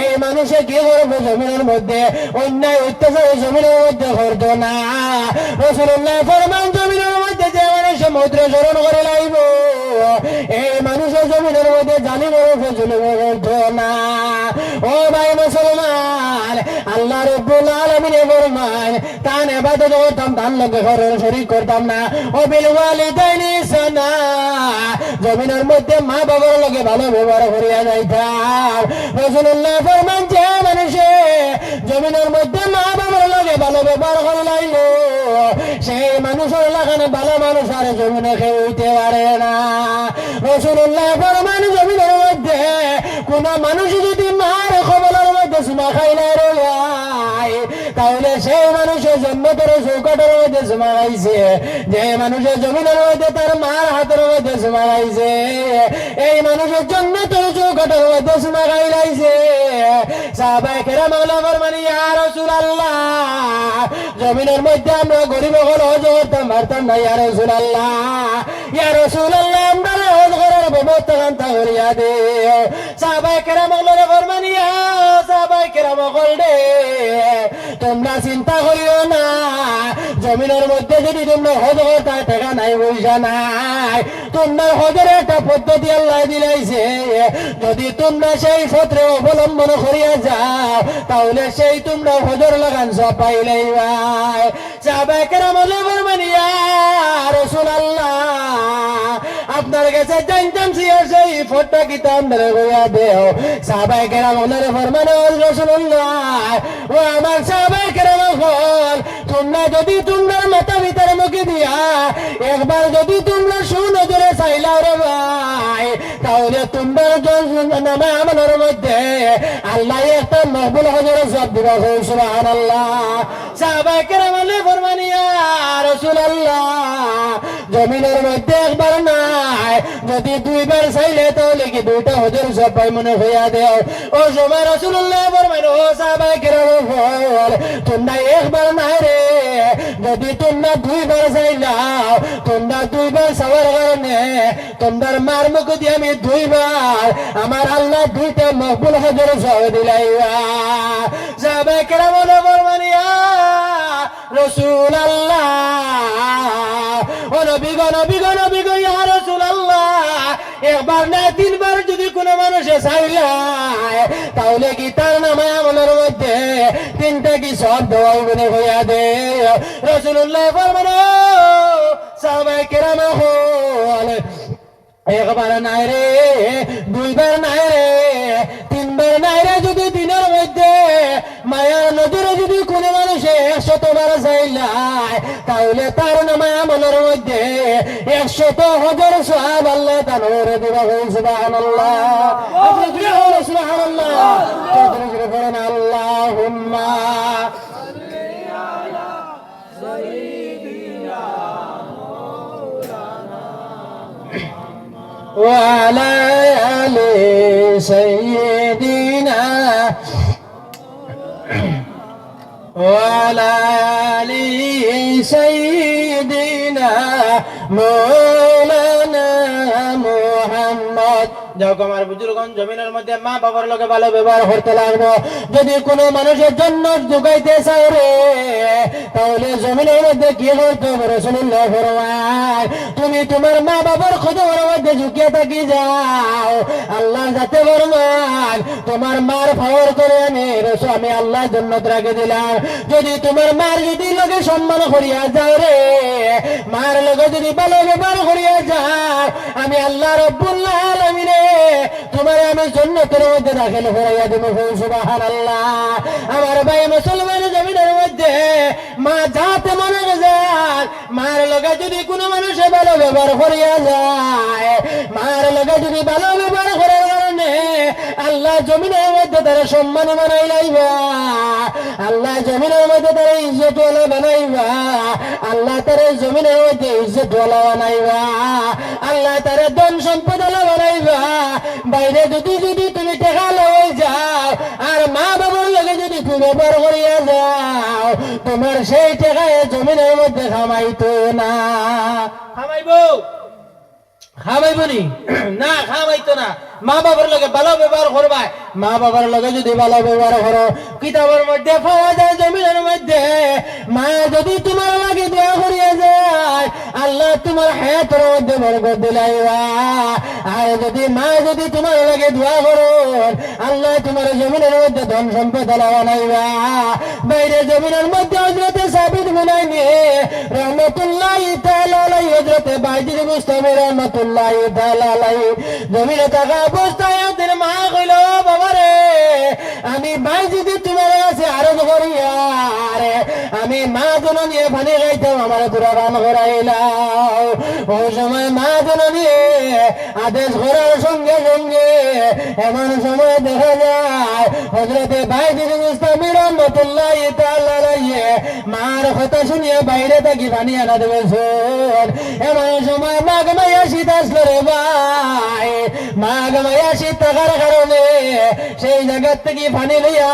এই মানুষে কি করবো, জমিনের মধ্যে অন্যায় অত্যাচার জমিনের মধ্যে করতো না। রাসূলুল্লাহ ফরমান, জমিনের মধ্যে যে মানুষে মৈত্র স্মরণ করে লাইব, এই মানুষের জমিনের মধ্যে জালিমের জুলুম করতো না। ও ভাই মুসলমান, আল্লাহ রাব্বুল আলামিন ফরমান, তার ইবাদত করতাম, তার লগে ঘরের শরীক করতাম না। ও বিল ওয়ালিদাইনি ইহসানা, জমিনের মধ্যে মা বাবার লগে ভালো ব্যবহার করিয়া যাইতাম। রাসূলুল্লাহ ফরমান, যে মানুষে জমিনের মধ্যে মা বাবার লগে ভালো ব্যবহার করে লাইল, সেই মানুষের লাগানে ভালো মানুষ আর জমিনে কেউ হইতে পারে না। রাসূলুল্লাহ ফরমান, জমিনের মধ্যে কোন মানুষ যদি মার কবলের মধ্যে সুমা খাইলে রে ভাই, তাহলে সেই মানুষের জন্মতের চৌকাটের মধ্যে জমা গাইছে, যে মানুষের জমিনের মধ্যে তার মার হাতের মধ্যে জমা গাইছে, এই মানুষের জন্মতের চৌকাটের মধ্যে জমা গাইলাইছে। সাহাবায়ে কেরাম ফরমানি ইয়া রাসূলুল্লাহ, জমিনের মধ্যে আমরা গরিব হল হজ করতাম পারতাম না, ইয়া রাসূলুল্লাহ, ইয়া রাসূলুল্লাহ, আমরা হজ করার ব্যবস্থা কান্তা করিয়া দে। সাহাবায়ে কেরাম ফরমানি ইয়া সাহাবায়ে কেরাম রে, তোমরা চিন্তা করিও না, জমিনের মধ্যে যদি তোমরা হজ করতা টাকা নাই পয়সা নাই, তোমরা হজের একটা পদ্ধতি আল্লাহ দিলাইছে, যদি তোমরা সেই পথে অবলম্বন করিয়া যাও তাহলে সেই তোমরা হজর লাগান সব পাইলেই ভাই। সাহাবায়ে কেরাম ফরমানি ইয়া রাসূলুল্লাহ, আপনার কাছে জানতাম সেই ফটটা কি তোমরা কইয়া দেও। সাহাবায়ে কেরাম ফরমানে ও রাসূলুল্লাহ, ও আমার সাহাবায়ে কেরাম বল, তোমরা যদি তোমরা মাথা ভিতরে মুখে দিয়া একবার যদি তোমরা সুনজরে চাইলা রে ভাই, তাহলে তোমরা নামে আমলের মধ্যে আল্লাহ একটা মকবুল হজের সব দিবা। সুবহানাল্লাহ। সাহাবায়ে কেরাম ফরমানি ইয়া রাসূলুল্লাহ, জমিনের মধ্যে একবার নাই, যদি দুইবার চাইলে তাহলে কি দুইটা হজের সব পাই মনে হইয়া দেও। ও সময় রাসূলুল্লাহ ফরমানো, ও সাহাবায়ে কেরাম বল, তোমরা একবার নাই রে, যদি তোমরা দুইবার চাইলাও, তোমরা দুইবার চাওয়ার কারণে তোমার মার মুখ দিয়ে আমি দুইবার আমার আল্লাহ দুইটা মকবুল হজের সব দিলাইবা। সাহাবায়ে কেরাম ফরমানি ইয়া রাসূলুল্লাহ, ও নবী গো নবী গো নবী গো ইয়া রাসূলুল্লাহ, একবার না তিনবার যদি কোনো মানুষে চাইলায় তাহলে কি তার নামে আমলের মধ্যে তিনটা কি সব দেওয়াই মনে হইয়া দে। রাসূলুল্লাহ ফরমানো, সাহাবায়ে কেরাম হল, একবার নাই রে, দুইবার নাই রে, তিনবার নাই রে, যদি দিনের মধ্যে মায়ার নজরে যদি কোনো মানুষে 100 বার চাইলায় তাহলে তার নামে আমলের মধ্যে 100 হজর সওয়াব আল্লাহ তাআলা দিবা। সুবহানাল্লাহ। আপনি কি বলেন? সুবহানাল্লাহ। কত জোরে বলেন আল্লাহুম্মা সাল্লি আলা সাইয়্যিদিনা وعلى آل سيدنا وعلى آل سيدنا مولانا محمد। যাক আমার বুজুর্গণ, জমিনের মধ্যে মা বাবার লগে ভালো ব্যবহার করতে লাগবো। যদি কোনো মানুষের জন্য ঢুকাইতে চাই রে, তাহলে জমিনের মধ্যে কি করতে হবে? রাসূলুল্লাহ ফরমায়, তুমি তোমার মা বাবার খোদার মধ্যে ঝুঁকিয়ে থাকি যাও, আল্লাহ যাতে ফরমান তোমার মার ফাওয়ার করে আমি আল্লাহ জান্নাত রাখে দিলাম। যদি তোমার মার যদি লগে সম্মান করিয়া যাও রে, মার লগে যদি ভালো ব্যবহার করিয়া যাও, আমি আল্লাহ রাব্বুল আলামিন তোমার আমি জান্নাতের মধ্যে দাখিল করাইয়া দেব। সুবহানাল্লাহ। আমার ভাই মুসলমান, জমিনের মধ্যে মা যাতে মনে যায়, মার লগে যদি কোনো মানুষে ভালো ব্যবহার করিয়া যায়, মার লগে যদি ভালো ব্যবহার করার কারণে আল্লাহ জমিনের মধ্যে তারা সম্মান বানাই লাইবা, আল্লাহ জমিনের মধ্যে তারা ইজ্জতওয়ালা বানাইবা, আল্লাহ তারা জমিনের মধ্যে ইজ্জতওয়ালা বানাইবা, আল্লাহ তারা ধন সম্পদওয়ালা বানাইবা। বাইরে যদি যদি তুমি টাকা লয়ে যাও আর মা বাবার লগে যদি তুমি ব্যবহার করিয়া যাও, তোমার সেই টাকায় জমিনের মধ্যে খামাইতো না। খামাইবো? খামাইবো নি? না, খামাইতো না। মা বাবার লগে ভালো ব্যবহার করবা। মা বাবার লগে যদি ভালো ব্যবহার করো, কিতাবের মধ্যে পাওয়া যায় জমিনের মধ্যে মা যদি তোমার লাগে দোয়া করিয়া যায়, আল্লাহ তোমার হায়াতের মধ্যে বরকত দিলাইবা। আর যদি মা যদি তোমার লাগে দোয়া করো, আল্লাহ তোমার জমিনের মধ্যে ধন সম্পদ বানাইবা। বাইরে জমিনের মধ্যে হযরতে সাবিত গুনাইনি রহমাতুল্লাহি তাআলা আলাইহি, হযরতে বাইজিদ মুস্তামি রহমাতুল্লাহি তাআলা আলাইহি জমিনে থাকা অবস্থায় ওদের মা কইল, বাবা রে, আমি বাইজিদ তোমার কাছে আরজ করিয়া রে, আমি মা জন নিয়ে পানি খাইতাম, আমার তোরা রান করাইলাও। ও সময় মা জননী আদেশ করার সঙ্গে সঙ্গে এমন সময় দেখা যায় হযরতে বাইজিদ বুস্তামি রহমাতুল্লাহি তাআলা আলাইহি মার কথা শুনিয়ে বাইরে থাকি পানি আনা দেবেছেন। এমন সময় মাঘ মাইয়া শীত আসলো রে ভাই, মাঘ মাইয়া শীত থাকার কারণে সেই জায়গার থেকে পানি লইয়া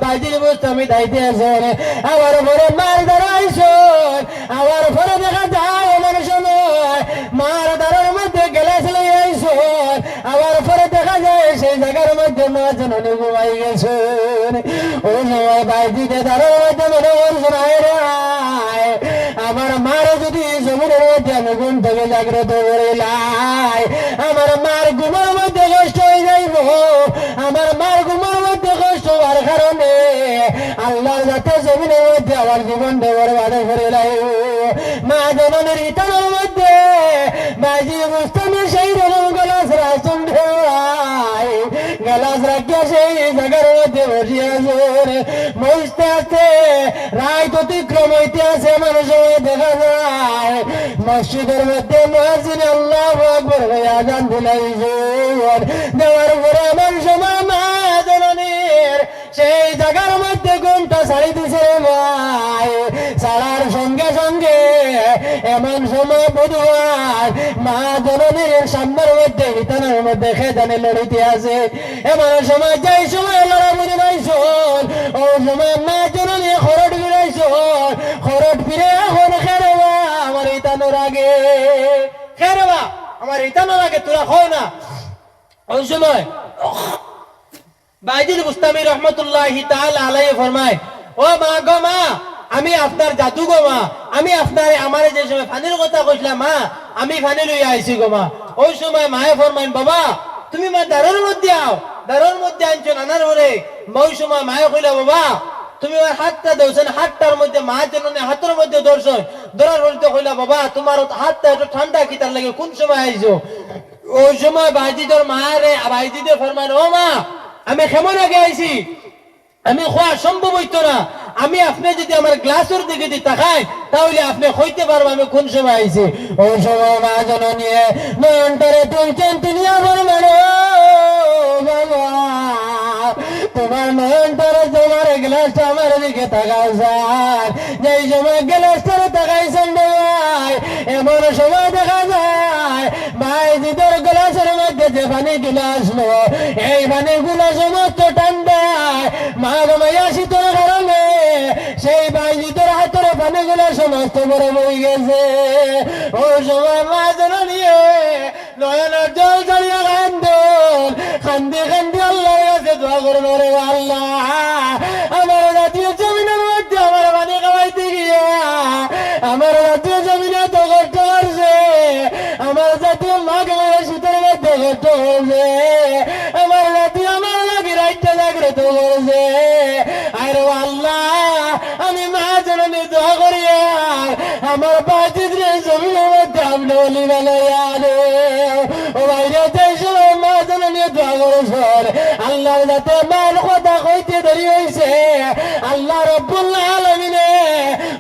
বাইজিদ বুস্তামি দাইতে আছেন। আবার পরে মার দাঁড়াইছেন, আবার পরে দেখা যায় এমন সময় মার দ্বারের মধ্যে গ্লাস লইয়া আইছেন, আবার পরে দেখা যায় সেই জায়গার মধ্যে মা জননী ঘুমাই গেছেন। ওই সময় বাইজিদে দ্বারের মধ্যে মনে করছেন আমার মার যদি জমিনের মধ্যে আমি ঘুম থেকে জাগ্রত করিলাই, আমার মার ঘুমের মধ্যে কষ্ট হয়ে যাইব। আমার মার ঘুমের মধ্যে কষ্ট হওয়ার কারণে আল্লাহর যাতে জমিনের মধ্যে আমার জীবনটা বরবাদ করে লাইব। মা জননীর ইতানের মধ্যে বাইজিদ বুস্তামি সেই রকম গলাস রাখছেন, গলাস রাখিয়া সেই জায়গার মধ্যে বসিয়ে আছেন। মসতে আসতে রাত অতিক্রম হইতে আছে, মানুষ দেখা যায় মসজিদের মধ্যে মুয়াজ্জিন আল্লাহু আকবার বলে আযান দিলাইছেন। দেওয়ার পরে এমন সময় মা জননীর সেই জায়গার মধ্যে ঘুমটা ছাড়ি দিছে ভাই। ছাড়ার সঙ্গে সঙ্গে এমন সময় বুধবার মা জননীর সামনের মধ্যে বিতানের মধ্যে খেদানে লড়িতে আছে। এমন সময় যাই সময় লড়া বুঝে নাইছন, ও সময় মা জননী খরট ফিরাইছন। খরট ফিরে এখন খেরবা আমার ইতানোর আগে, খেরবা আমার ইতানোর আগে তোরা হয় না। ওই সময় বাইজিদ বুস্তামি রহমাতুল্লাহি তাআলা আলাইহি ফরমায়, ও মা গো মা, আমি আপনার জাদু গো মা, আমি আপনার আমার যে সময় ফানির কথা কইছিলাম মা, আমি ফানি লইয়া আইছি গো মা। ওই সময় মায়ে ফরমাইন, বাবা তুমি মা দারুর মধ্যে আও, দারুর মধ্যে আনছো নানার ঘরে। ওই সময় মায়ে কইলা, বাবা তুমি আমার হাতটা ধরছেন, হাতটার মধ্যে মা জননী হাতের মধ্যে ধরছেন, ধরার বলতে কইলা, বাবা তোমার হাতটা একটু ঠান্ডা কি তার লাগে, কোন সময় আইছো? ওই সময় বাইজিদর মারে বাইজিদে ফরমাইন, ও মা আমি কেমন আগে আইছি, আমি খোয়া সম্ভব হইতো না। আমি আপনি যদি আমার গ্লাসের দিকে দিয়ে তাকাই তাহলে আপনি হইতে পারবো আমি কোন সময় আইছি। ওই সময় মা জননী নয়নটারে তুলছেন, তিনি আবার মানে বাবা তোমার নয়নটারে তোমার গ্লাসটা আমার দিকে তাকাও যায়। যেই সময় গ্লাসটারে তাকাইছেন ভাই, এমন সময় দেখা যায় বাইজিদের গ্লাসের মধ্যে যে পানি গুলো আসলো, এই পানি গুলো সমস্ত ঠান্ডায় মা মাইয়া শীতের কারণে সেই বাইজিদের হাতের পানি গুলো সমস্ত বড় বই গেছে। ওই সময় মা জননী নয়নের জল ছাড়িয়া কান্দন, কান্দি কান্দি আল্লাহর কাছে দোয়া করল, রে আল্লাহ আমার জাতীয় জমিনের মধ্যে আমার পানি খাওয়াইতে গিয়া আমার জাতীয় জমিনে তো কষ্ট করছে, আমার জাতীয় মা মাইয়া শীতের মধ্যে কষ্ট করছে, আমার জাতীয় আমার লাগি রাইটটা জাগ্রত করছে। আর আল্লাহ আমি মা জননী দোয়া করি আমার বাইজিদের জমিনের মধ্যে আপনি বলি বেলাইয়া ও বাইরে যাই সময় মা জননী দোয়া করছেন। আল্লাহর যাতে মার কথা কইতে দেরি হয়েছে, আল্লাহ রব্বুল আলামিনে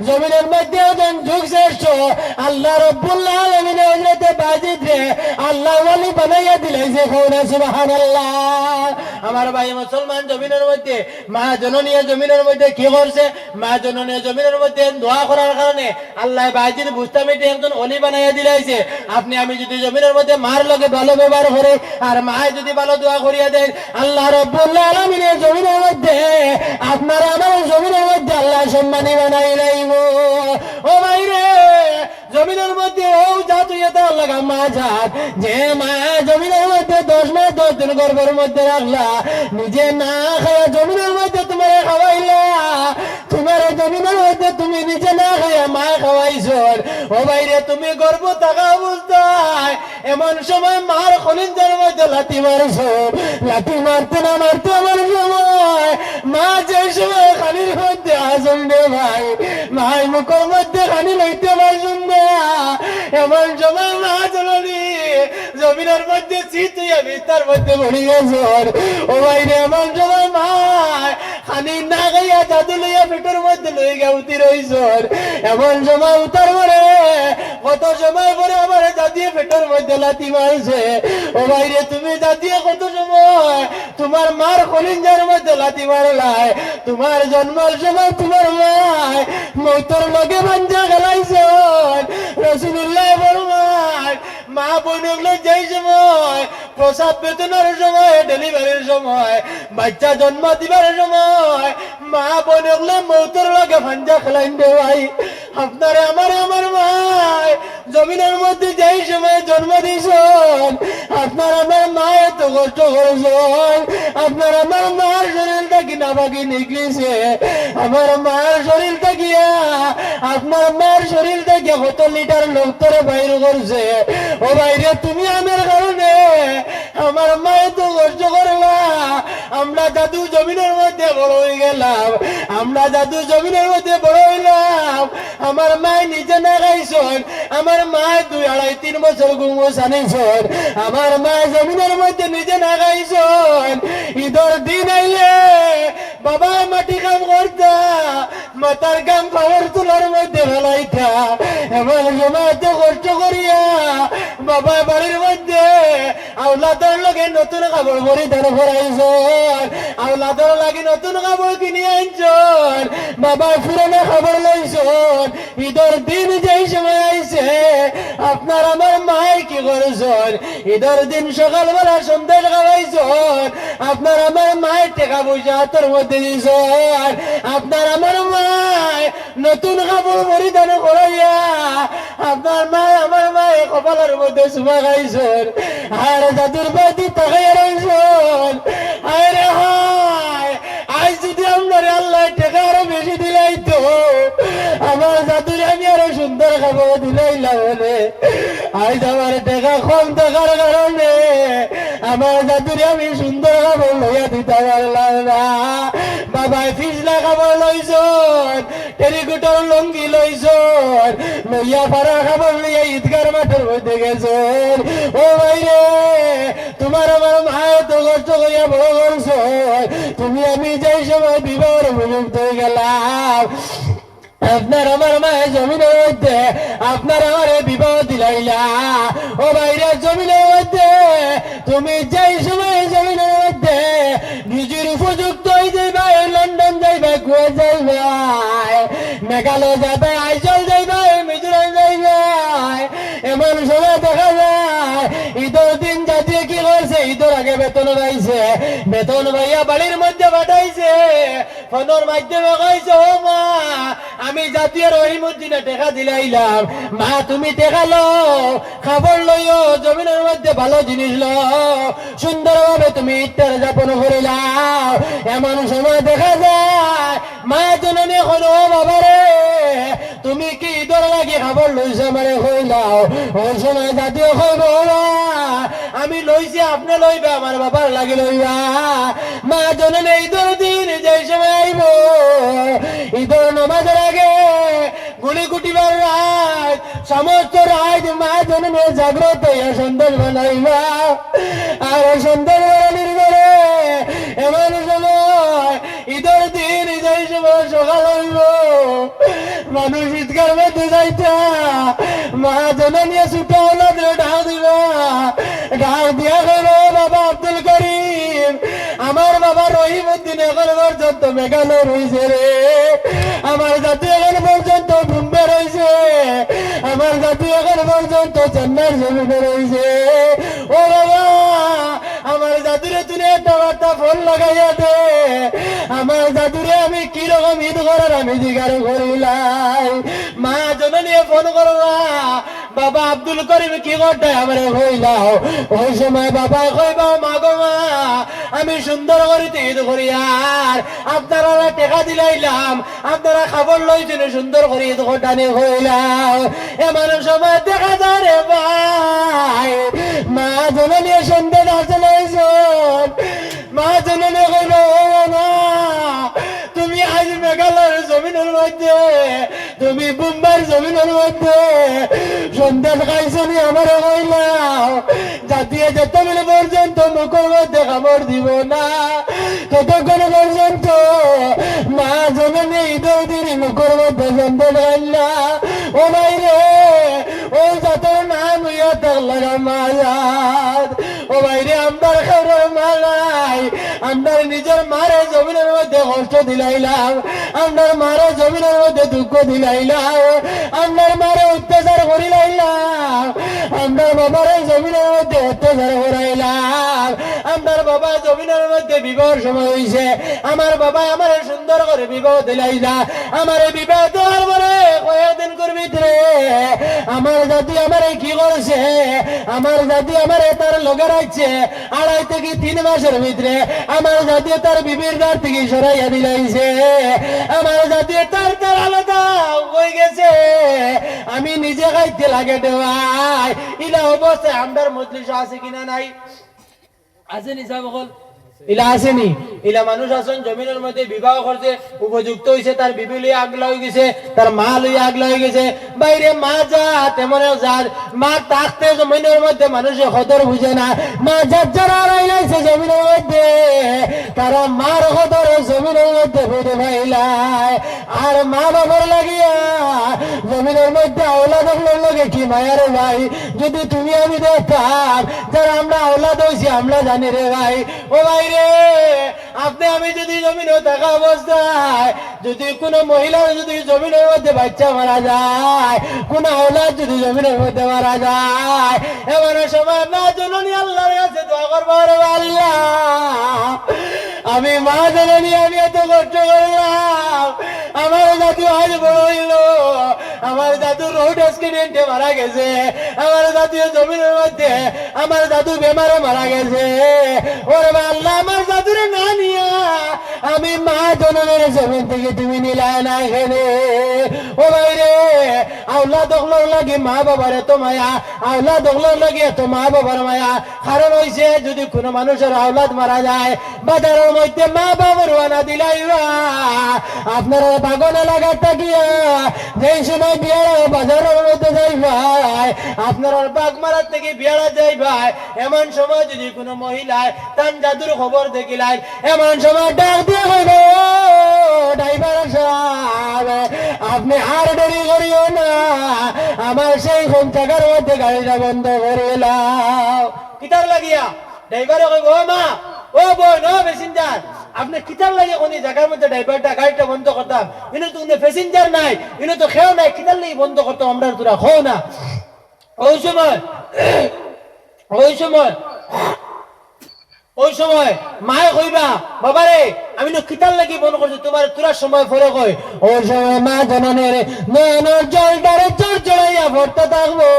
জমিনের মধ্যে একজন যুগ শ্রেষ্ঠ আল্লাহ রব্বুল আলামিনে হযরতে বাইজিদরে আল্লাহ ওয়ালি বানাইয়া দিলাইছে। কওনা সুবহানাল্লাহ। আমার ভাই মুসলমান জমিনের মধ্যে মা জননী জমিনের মধ্যে কি করছে, মা জননী জমিনের মধ্যে দোয়া করার কারণে আল্লাহ বাইজিদ বুস্তামিতে একজন অলি বানাইয়া দিলাইছে। আপনি আমি যদি জমিনের মধ্যে মার লগে ভালো ব্যবহার করে আর মায় যদি ভালো দোয়া করিয়া দেন, আল্লাহ রব্বুল আলামিনের জমিনের মধ্যে আপনার আমার জমিনের মধ্যে আল্লাহ সম্মানী বানাই লাইব। ও ভাইরে জমিনের মধ্যে ও জাত ইয়েতে আল্লাহ মা জাত, যে মা জমিনের মধ্যে 10 মাস 10 দিন গর্ভের মধ্যে রাখলা, নিজে না খাওয়া জমিনের মধ্যে তোমার খাওয়াইলা, তোমার জমিনের মধ্যে তুমি নিজে না খাইয়া মা খাওয়াইছো। ও ভাইরে তুমি গর্ভ থাকা অবস্থায় এমন সময় মার খলিঞ্জার মধ্যে লাথি মারছো, লাথি মারতে না মারতে আমার সময় মা যে সময় খানির মধ্যে আসুন রে ভাই, মাই মুখের মধ্যে খানি লইতে পারছুন না, এমন সময় মা জননী জমিনের মধ্যে চিত হইয়া বিস্তার মধ্যে পড়ি গেছ। ও ভাইরে এমন সময় মা খানি না গাইয়া জাদু লইয়া পেটের মধ্যে লই গিয়া উতি রইছর এমন সময় উতার পরে কত সময় পরে আমার জাদিয়ে পেটের মধ্যে লাথি মারছে ও ভাইরে তুমি জাদিয়ে কত সময় তোমার মার কলিঞ্জার মধ্যে লাথি মারলাই তোমার জন্মের সময় তোমার মায় মৌতর লগে বাঞ্জা গেলাইছে রাসূলুল্লাহ ফরমান মা বোনগুলো যেই সময় প্রসাব বেতনের সময় ডেলিভারির সময় বাচ্চা জন্ম দিবার সময় মা বোনগুলো মৌতর লগে বাঞ্জা খেলাইন দে ভাই আপনারা আমার মায় জমিনের মধ্যে যেই সময় জন্ম দিয়েছেন আপনার আমার মা এত কষ্ট করেছেন আপনার আমার মার শরীরটা কিনা বাকি নিকলিছে আমার মার শরীরটা গিয়া আপনার মার শরীরটা গিয়া কত লিটার লোকতরে বাইর করছে ও বাইরে তুমি আমার কারণে আমার মা এত কষ্ট করলা আমরা জাদু জমিনের মধ্যে বড় হয়ে গেলাম আমরা জাদু জমিনের মধ্যে বড় হইলাম আমার মায় নিজে না খাইছন আমার মায় 2, 2.5, 3 বছর গুমস আনিছন আমার মায় জমিনের মধ্যে নিজে না খাইছন ঈদের দিন আইলে বাবা মাটি কাম করতা মাতার কাম পাওয়ার তোলার মধ্যে ফেলাইতা এমন সময় তো কষ্ট করিয়া বাবা বাড়ির মধ্যে আওলাদর লগে নতুন কাপড় পরিধান করাইছন আওলাদর লাগে নতুন কাপড় কিনে আনছন বাবা পুরনো কাপড় লইছন ঈদের দিন যেই সময় আইছে আপনার আমার মায় কি করেছন ঈদের দিন সকালবেলা সন্ধ্যায় খাওয়াইছন আপনার আমার মায়ের টাকা পয়সা হাতের মধ্যে দিছন আপনার আমার মায় নতুন কাপড় পরিধান করাইয়া আপনার মায় আমার মায়ে কপালের মধ্যে চুমা খাইছন আর জাদুর বাদি তাকাইয়া রইছন হায় রে হায় আজ যদি আপনার আল্লাহ টাকা আরো বেশি দিলাই তো আমার জাদুরে আমি আরো সুন্দর খাবার দিলাইলাম বলে আজ আমার টাকা কম থাকার কারণে আমার জাদুরে আমি সুন্দর খাবার লইয়া দিতে পারলাম না বাবা ফিসলা খাবার লইছন টেরিকুটার লঙ্গি লইছন লইয়া পাড়া খাবার লইয়া ঈদগার মাঠের মধ্যে গেছেন ও ভাইরে তোমার আমার মায়ের তো কষ্ট করিয়া বড় করছ তুমি আমি যেই সময় বিবাহের উপযুক্ত হয়ে গেলাম আপনার আমার মায়ের জমিনের মধ্যে আপনার আমার বিবাহ দিলাইলা ও বাইরে জমিনের মধ্যে তুমি যেই সময় জমিনের মধ্যে নিজের উপযুক্ত হয়ে যাইবা লন্ডন যাইবা কুয়া যাইবা মেঘালয় যাবে আইজল যাইবা মিজোরাম যাইবা এমন সময় দেখা যায় ঈদের দিন জাতীয় কি করছে ঈদের আগে বেতন পাইছে বেতন ভাইয়া বাড়ির মধ্যে পাঠাইছে ফোনের মাধ্যমে কইছে ও মা আমি জাতীয় রহিমুদ্দিনে টাকা দিলাইলাম মা তুমি টাকা লো খাবার লইও জমিনের মধ্যে ভালো জিনিস লো সুন্দরভাবে তুমি ঈদটা যাপন করিলাম এমন সময় দেখা যায় মা জননী হলো বাবারে তুমি কি ঈদের লাগে খাবার লইছে আমারে কইলাও ওই সময় জাতীয় কইব আমি লইছি আপনি লইবে আমার বাবার লাগে লইবা মা জননী ঈদের দিন যেই সময় আইব ঈদের নামাজের আগে গুলি কুটিবার রাত সমস্ত রাত মা জননী জাগ্রত হইয়া সন্দেশ বানাইবা আর সন্দেশ বানানির করে এমন সময় ঈদের দিন যেই সময় সকাল হইব মানুষ ঈদগার মধ্যে যাইতা মা জননী ছুটা হলো ঢাক দিবা ঢাক দিয়া গেল বাবা আব্দুল করিম আমার বাবা রহিমউদ্দিন এখন পর্যন্ত মেঘালয় রয়েছে রে আমার জাতি এখন পর্যন্ত মুম্বাই রয়েছে আমার জাতি এখন পর্যন্ত চেন্নাই জমিনে রয়েছে ও বাবা আমার জাতিরে তুমি একটা বার্তা ফোন লাগাইয়া দে আমার জাদুরে আমি কিরকম ঈদ করার আমি জিজ্ঞাসা করিলাই মা জননী ফোন করবা বাবা আব্দুল করিম কি করতে আমার হইলাও ওই সময় বাবা কইবা মা গো মা আমি সুন্দর করিতে ঈদ করি আর আপনারা টাকা দিলাইলাম আপনারা খবর লইছেন সুন্দর করে ঈদ করটানি হইলাও এমন সময় দেখা যায় রে ভাই মা জননী সন্ধ্যা নাচে লইছেন মা জননী কইল ও মা তুমি আজ মেঘালয়ের জমিনের মধ্যে তুমি মুম্বাইয়ের জমিনের মধ্যে সন্ধ্যা খাইছনি আমার কইলাও জাতীয় যেতে পর্যন্ত মুখের মধ্যে খবর দিব না ততক্ষণ পর্যন্ত মা জননী ঈদের মুখের মধ্যে সন্তান আল্লা ও ভাই রে ও যত নাম ইয়া তাল্লা মায়াত ও ভাই রে আমার খাওয়ার মা নাই আমরা নিজের মারে জমিনের মধ্যে কষ্ট দিলাইলাম আমার মারে জমিনের মধ্যে দুঃখ দিলাইলাম আমার মারে অত্যাচার করিলাইলাম আমার বাবারে জমিনের মধ্যে অত্যাচার করাইলাম আমার বাবা জমিনের মধ্যে বিবাহের সময় হয়েছে আমার বাবা আমার সুন্দর করে বিবাহ দিলাইলা আমার বিবাহ দেওয়ার পরে কয়েকদিন করবি রে আমার জাতি আমার কি করছে আমার জাতি আমার তার লগে রাখছে 2.5 থেকে 3 মাসের ভিতরে আমার জাতি তার বিবির দ্বার থেকে সরাইয়া দিলাইছে আমার জাতি তার তার আলাদা হয়ে গেছে আমি নিজে খাইতে লাগে দেওয়াই ইলা অবস্থায় আমার মজলিস আছে কিনা নাই আছে নি সাহেব বল ইলা আসেনি ইলা মানুষ আছেন জমিনের মধ্যে বিবাহ করছে উপযুক্ত হইছে তার বিবি লইয়া আগলা হয়ে গেছে তার মা লইয়া আগলা হয়ে গেছে বাইরে মা যা তেমন যার মা থাকতে জমিনের মধ্যে মানুষে কদর বুঝে না মা যারা রাইলাইছে জমিনের মধ্যে তারা মার কদর জমিনের মধ্যে বুঝে পাইলাই আর মা বাবার লাগিয়া জমিনের মধ্যে আওলাদ লাগে কি মায়ারে ভাই যদি তুমি আমি দেখতাম যারা আমরা আওলাদ হয়েছি আমরা জানি রে ভাই ও ভাই রে আপনি আমি যদি জমিনে থাকা অবস্থায় যদি কোনো মহিলার যদি জমিনের মধ্যে বাচ্চা মারা যায় কোন আওলাদ যদি জমিনের মধ্যে মারা যায় এমন সময় না জননী আল্লাহর কাছে দোয়া করবো রে আল্লাহ আমি মা জননী আমি এত কষ্ট করলাম আমার জাতি আজ বড় হইল আমার দাদু রোড অ্যাক্সিডেন্টে মারা গেছে আমার জাতীয় জমিনের মধ্যে আমার দাদু বেমারে মারা গেছে ওরে আল্লাহ আমার দাদুরে না নিয়া আমি মা জননের জমিন থেকে তুমি নিলায় না এখানে ও ভাই রে আওলা দখলার লাগে মা বাবার এত মায়া আওলা দখলার লাগে এত মা বাবার মায়া কারণ হইছে যদি কোনো মানুষের আওলাদ মারা যায় বাজারের মধ্যে মা বাবার ওয়ানা দিলাইবা আপনারা বাগন এলাকার থাকিয়া যেই সময় বিয়ারা বাজারের মধ্যে যাই ভাই আপনারা বাগ মারার থেকে বিয়ারা যাই ভাই এমন সময় যদি কোনো মহিলায় তার জাদুর খবর দেখিলাই এমন সময় ডাক দিয়ে হইব ড্রাইভার সাহেব আপনি আর দেরি করিও না আমার সেই হোম টাকার মধ্যে গাড়িটা বন্ধ করে লাও কিতার লাগিয়া ড্রাইভারে কইব ও মা ও বই নো প্যাসেঞ্জার আপনি কিতার লাগে কোন জায়গার মধ্যে ড্রাইভারটা গাড়িটা বন্ধ করতাম ইনো তো কোনো প্যাসেঞ্জার নাই ইনো তো খেও নাই কিতার লাগে বন্ধ করতাম আমরা তোরা খাও না ওই সময় মায়ে কইবা বাবারে আমি তো কিতার লাগি বন্ধ করছি তোমার তোরা সময় পরে কই ওই সময় মা জননের নয়নের জলটারে চড় চড়াইয়া পড়তে থাকবো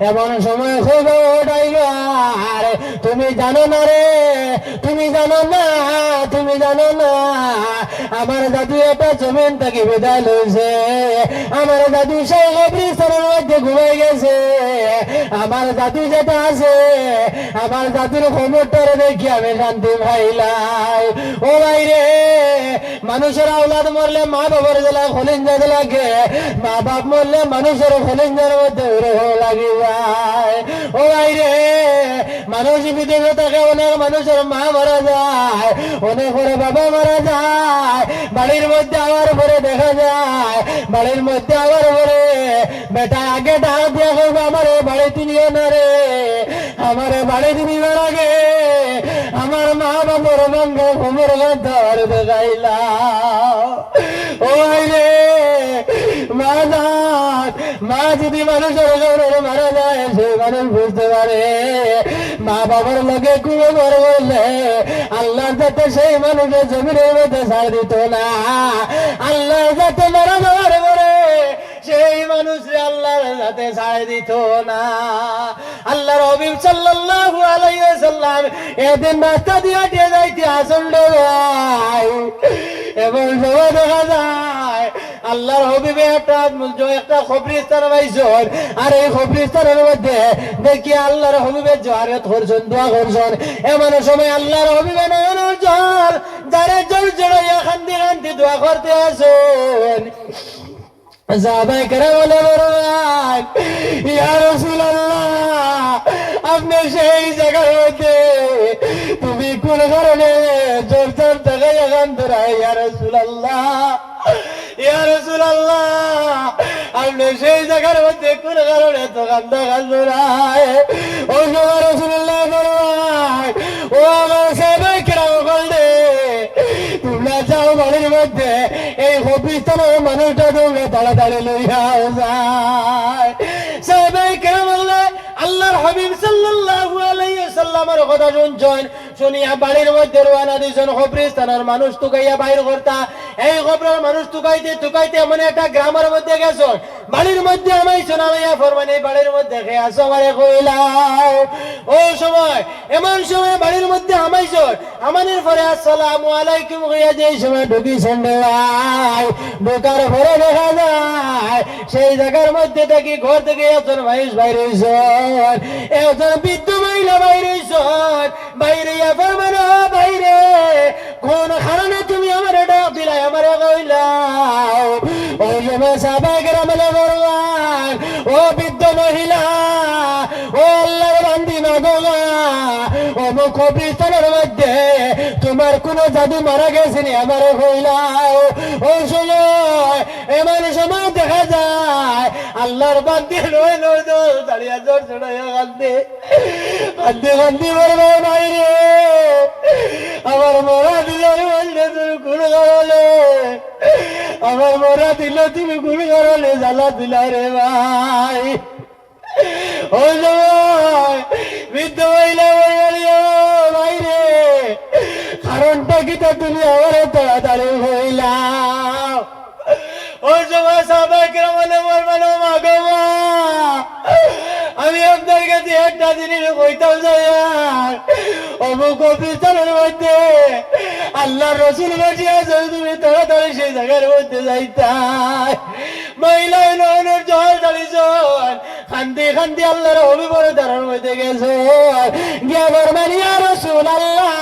এমন সময় কইব ড্রাইভার তুমি জানো না রে তুমি জানো না আমার দাদু এটা জমিন থেকে বিদায় লইছে আমার দাদু সেই কবরস্থানের মধ্যে ঘুমাই গেছে আমার দাদু যেটা আছে আমার দাদুর খবরটারে দেখি আমি শান্তি পাইলাই ও ভাই রে মানুষের আওলাদ মরলে মা বাবার জেলা খলিঞ্জা লাগে মা বাপ মরলে মানুষের খলিঞ্জার মধ্যে লাগি যায় ও ভাই রে মানুষ বিদেশে থাকে অনেক মানুষের মা মারা যায় অনেক পরে বাবা মারা যায় বাড়ির মধ্যে আবার পরে দেখা যায় বাড়ির মধ্যে আবার পরে বেটা আগে ডাক দিয়া করবো আমার বাড়ি তুলিও না রে আমার বাড়ি তুলিবার আগে আমার মা বাবার মঙ্গ ঘুমের ঘর দেখাইলা ও রে মা যদি মানুষের ঘরে মারা যায় সে মানুষ বুঝতে পারে মা বাবার লগে কুড়ে ঘর বললে আল্লাহ যাতে সেই মানুষের জমিনের মধ্যে ছাড় দিত না আল্লাহ যাতে মারা যাওয়ার পরে সেই মানুষ আল্লাহর সাথে ছাড় দিত না আল্লাহর হাবিব সাল্লাল্লাহু আলাইহি ওয়াসাল্লাম এদিন রাস্তা দিয়ে হেঁটে যাইতে আসল ভাই এবং সময় দেখা যায় আল্লাহর হাবিবে একটা কবরস্থান পাইছেন আর এই কবরস্থানের মধ্যে দেখি আল্লাহর হাবিবের জিয়ারত করছেন দোয়া করছেন এমন সময় আল্লাহর হাবিবে নয়নের জল যারা জল জড়াইয়া কান্দি কান্দি দোয়া করতে আসেন সাহাবায়ে কেরাম বলে বললেন ইয়া রাসূলুল্লাহ আপনি সেই জায়গার মধ্যে তুমি কোন কারণে জোর জোর জায়গায় গান ধরায় ইয়া রাসূলুল্লাহ, ইয়া রাসূলুল্লাহ, আপনি সেই জায়গার মধ্যে কোন কারণে তো গান্দা গান ধরায়? ও রাসূলুল্লাহ বললেন, ও আমার সাহাবায়ে কেরাম বললে, তোমরা যাও বাড়ির মধ্যে, এই কবরস্থানের মানুষটা তোমরা তাড়াতাড়ি লইয়া যায়। সাহাবায়ে কেরাম বললে, আল্লাহর হাবিব সাল্লাল্লাহু আলাইহি ওয়াসাল্লামের কথা শুনছেন, শুনিয়া বাড়ির মধ্যে রওনা দিয়েছেন। কবরস্থানের মানুষ তুকাইয়া বাইর করতা, এই কবরের মানুষ তুকাইতে তুকাইতে এমন একটা গ্রামের মধ্যে গেছেন, বাড়ির মধ্যে আমাইছেন। আমাইয়া ফরমানে বাড়ির মধ্যে খেয়ে আসো, আমারে কইলাও। ও সময় এমন সময় বাড়ির মধ্যে আমাইছেন, আমানের পরে আসসালামু আলাইকুম কইয়া যেই সময় ঢুকিছেন রে ভাই, ঢোকার পরে দেখা যায় সেই জায়গার মধ্যে থেকে ঘর থেকে একজন ভাইস বাইর হইছেন, একজন বৃদ্ধ মহিলা বাইর হইছেন। বাইরে ফরমানো, বাইরে কোন কারণে তুমি আমার ডাক দিলাই, আমার কইলাও? ওই সময় সাহাবায়ে কেরাম বললেন, ও বৃদ্ধ মহিলা, ও আল্লাহর বান্দি মাগোগা, ও কবরস্থানের মধ্যে তোমার কোন জাদু মারা গেছে নি, আমার কইলাও? ওই সময় এমন সময় দেখা যায় আল্লাহর বান্দি নয় নয় দাঁড়িয়ে জোর চড়াইয়া কান্দে কান্দে কান্দি বলবো, বাইরে আমার মরা দিল বললে তুমি কোন কারণে, আমার মরা দিল তুমি কোন কারণে জ্বালা দিলা রে ভাই? ওই সময় বৃদ্ধ মহিলা বাইরে কারণটা কি তা তুমি আমার তাড়াতাড়ি হইলাম? ওই সময় সাহাবায়ে কেরাম বলবেন, ও মা গো মা, আমি আপনার কাছে একটা জিনিস কইতাম যাইয়া, অমুক কবরস্থানের মধ্যে আল্লাহর রাসূল বসিয়া আছে, তুমি তাড়াতাড়ি সেই জায়গার মধ্যে যাইতাই। মহিলা নয়নের জল ঢালিছেন, কান্দি কান্দি আল্লাহর হাবিবের দ্বারের মধ্যে গেছেন, গিয়া বলবেন, ইয়া রাসূলুল্লাহ,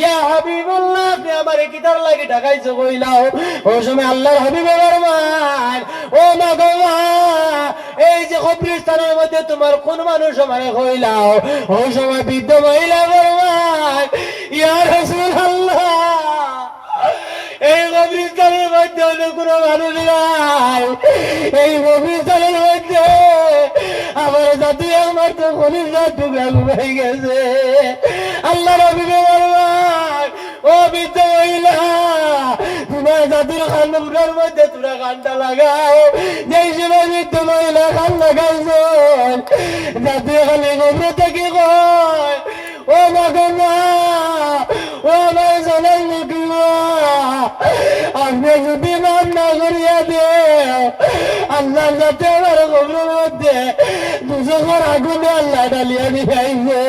ইয়া হাবিবাল্লাহ, আপনি আমারে কিতার লাগি ঢাকাইছো কইলাও? ওই সময় আল্লাহর হাবিব বলবেন, ও মা গো মা, এই যে কবরস্থানের মধ্যে তোমার কোন মানুষ আমারে কইলাও? ওই সময় বৃদ্ধ মহিলা বলবেন, ইয়া রাসূলুল্লাহ, এই কবরস্থানের মধ্যে অন্য কোনো মানুষ নাই, এই কবরস্থানের মধ্যে আমার জাতি আমার তো কলিজার টুকরা ঘুমাই গেছে। আল্লাহ নবী বলবেন, ও বৃদ্ধ মহিলা, তোমার জাতির খান্ডার মধ্যে তোরা কানটা লাগাও। যেই সময় বৃদ্ধ মহিলা খান লাগাইছেন, জাতীয় খালি কবর থেকে কয়, ও মা গো মা, ও আমার জানাই নাকি মা, আপনি যদি নাম না করিয়া দে, আল্লাহ যাতে আমার কবরের মধ্যে দুজনের আগুনে আল্লাহ ডালিয়া দিয়াইছে।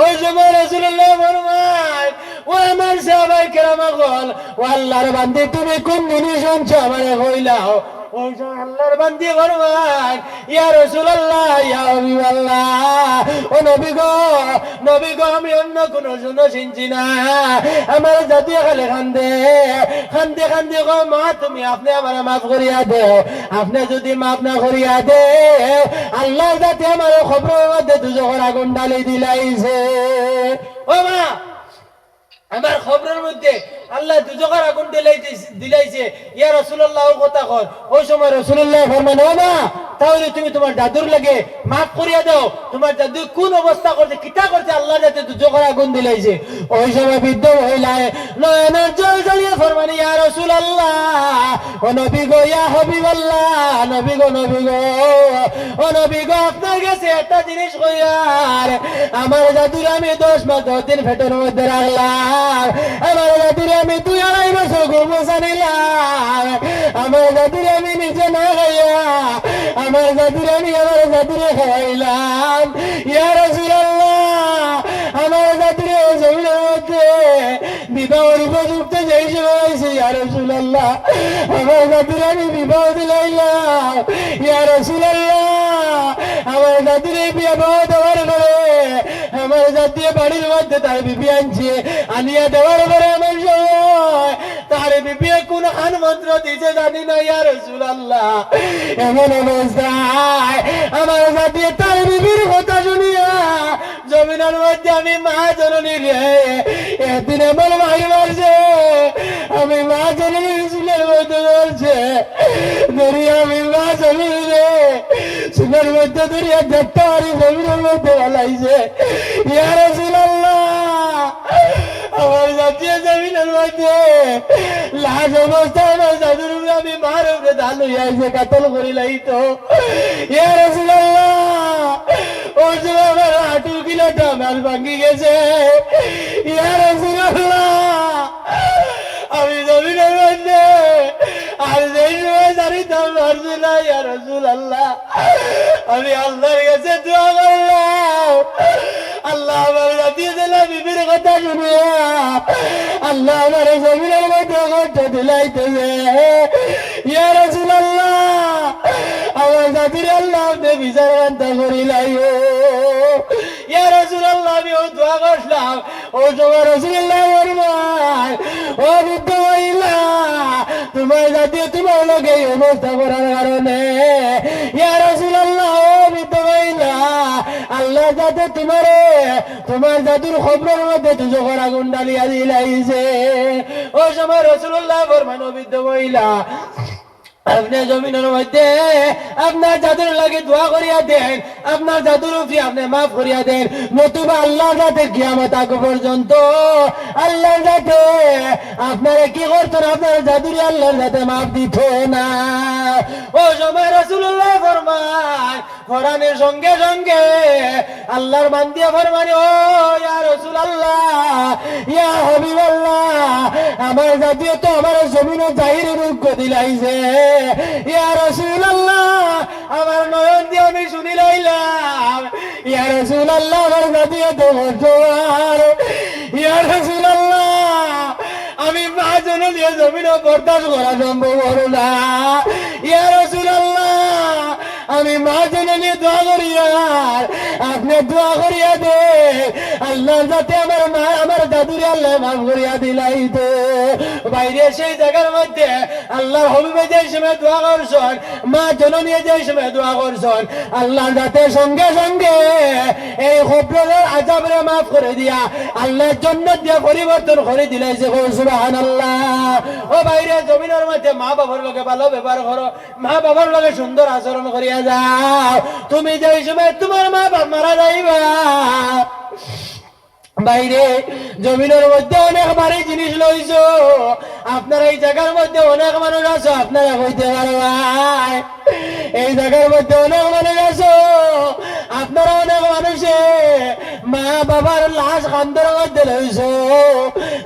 ওই সময় রাসূলুল্লাহ ফরমান, ও আমার সাহাবায়ে কেরাম বল, ও আল্লাহর বান্দি, তুমি কোন জিনিস শুনছো আমারে কইলাও? ওই সময় আল্লাহর বান্দি ফরমান, ইয়া রাসূলুল্লাহ, ইয়া হাবিবাল্লাহ, ও নবী গো, নবী গো, আমি অন্য কোন শুনো শুনছি না, আমার জাতীয় খালি কান্দে কান্দে কান্দে গো, মা তুমি আপনি আমার মাফ করিয়া দেও, আপনি যদি মাফ না করিয়া দে, আল্লাহ যাতে আমার খবরের মধ্যে দুজনের আগুন ডালি দিলাইছে। ও মা, আমার খবরের মধ্যে আল্লাহ দুজনের আগুন দিলাইছে, ইয়া রাসূলুল্লাহ কথা কর। ওই সময় রাসূলুল্লাহ ফরমান, ও মা, তাহলে তুমি তোমার দাদুর লাগে মাফ করিয়া দাও, তোমার দাদু কোন অবস্থা করছে, কিতা করছে, আল্লাহ যাতে দুজনের আগুন দিলাইছে। ওই সময় বৃদ্ধ মহিলায় নয়নের জল জ্বালিয়ে ফরমান, ইয়া রাসূলুল্লাহ, ও নবী গো, ইয়া হাবিবাল্লাহ, নবী গো, নবী গো, ও নবী গো, আপনার কাছে একটা জিনিস কইয়ার, আমার দাদুর আমি 10 মাস 10 দিন পেটের মধ্যে রাখলাম, আমার দাদুর আমি 2-2.5 বছর গোবসা নিলাম, আমার দাদুর আমি নিজে না খাইয়া আমার দাদুর আমি আমার দাদুরে খাইলাম। ইয়া রাসূলুল্লাহ, আমার দাদুরে জমিনের মধ্যে বিবাহের উপযুক্ত যেই সময় হয়েছে, ইয়া রাসূলুল্লাহ, আমার দাদুরে আমি বিবাহ দিলাইলাম। ইয়া রাসূলুল্লাহ, আমার দাদুরে বিবাহ দেওয়ার পরে আমার জাতীয় বাড়ির মধ্যে তার বিবি আনছে, আনিয়া দেওয়ার পরে আমার সময় তার বিবি কোন খান মন্ত্র দিছে জানি না। ইয়া রাসূলুল্লাহ, এমন অবস্থায় আমার জাতীয় তার বিবির কথা শুনিয়া জমিন জমিনের মধ্যে আমি মা জননী রে একদিন এমন ভাই মারছে আমি মা জননী চুলের মধ্যে ধরছে ধরি আমি মা জননী রে চুলের মধ্যে ধরিয়া দেখতে পারি জমিনের মধ্যে বলাইছে ইয়া রাসূলুল্লাহ আমার জাতীয় জমিনের মধ্যে লাশ অবস্থায় আমার জাদুর উপরে আমি মার উপরে ধান হইয়াছে কাতল করিলাই তো ইয়া রাসূলুল্লাহ ও সময় আমার হাঁটু কিলোটা আমার ভাঙ্গি গেছে ইয়া রাসূলুল্লাহ আমি জমিনের মধ্যে আর যেই সময় জানিতাম রাসূলুল্লাহ ইয়া রাসূলুল্লাহ আমি আল্লাহর কাছে দোয়া করলাম আল্লাহ আমার জাতীয় জেলা বিবির কথা শুনিয়া আল্লাহ আমার জমিনের মধ্যে করতে দিলাইতেছে ইয়া রাসূলুল্লাহ আমার জাতির আল্লাহ আপনি বিচার বান্তা করিলাই ইয়া রাসূলুল্লাহ আমি ও দোয়া করলাম ও সময় রাসূলুল্লাহ ফরমান ও বৃদ্ধ মহিলা তোমার জাতীয় তোমার লোক এই অবস্থা করার কারণে ইয়া রাসূলুল্লাহ ও বৃদ্ধ মহিলা আল্লাহ যাতে তোমার জাদুর খবরের মধ্যে দুজকের আগুন ডালিয়া দিলাইছে ও সময় রাসূলুল্লাহ ফরমান ও বৃদ্ধ মহিলা আপনি জমিনের মধ্যে আপনার জাদুর লাগে দোয়া করিয়া দেন আপনার জাদুর উপরে আপনি মাফ করিয়া দেন নতুবা আল্লাহ যাতে কিয়ামত আগ পর্যন্ত আল্লাহ যাতে আপনারা কি করতেন আপনার জাদুরি আল্লাহর যাতে মাফ দিত না ও সময় রাসূলুল্লাহ ফরমান কোরআনের সঙ্গে সঙ্গে আল্লাহর বান্দিয়া ফরমান ও ইয়া রাসূলুল্লাহ ইয়া হাবিবাল্লাহ আমার জাতীয় তো আমার জমিনে জাহিরের রূপ দিলাইছে ইয়া রাসূলুল্লাহ আমার নয়ন দিয়ে আমি শুনি লাইলাম ইয়া রাসূলুল্লাহ আমার জাতীয় তো জোয়ার ইয়া রাসূলুল্লাহ আমি মা জন্য দিয়ে জমিনে বরদাস্ত করা সম্ভব হলো না ইয়া রাসূলুল্লাহ আমি মা জন্য নিয়ে দোয়া করি আর আপনি দোয়া করিয়া দে আল্লাহ যাতে আমার মা আমার দাদুরে আল্লাহ মাফ করিয়া দিলাই তো বাইরে সেই জায়গার মধ্যে আল্লাহর হবিবে যে সময় দোয়া করছেন মা জননী যে সময় দোয়া করছেন আল্লাহ যাতে সঙ্গে সঙ্গে এই খবরের আযাবরে মাফ করে দিয়া আল্লাহর জান্নাত দিয়ে পরিবর্তন করে দিলাইছে সুবহানাল্লাহ ও বাইরে জমিনের মধ্যে মা বাবার লগে ভালো ব্যবহার করো মা বাবার লগে সুন্দর আচরণ করিয়া যাও তুমি যে সময় তোমার মা বাবা মারা যাইবা বাইরে জমিনের মধ্যে অনেক ভারী জিনিস লইছো আপনার এই জায়গার মধ্যে অনেক মানুষ আছো আপনারা কইতে পারবাই এই জায়গার মধ্যে অনেক মানুষ আছো আপনারা অনেক মানুষে মা বাবার লাশ খান্দর মধ্যে লইছো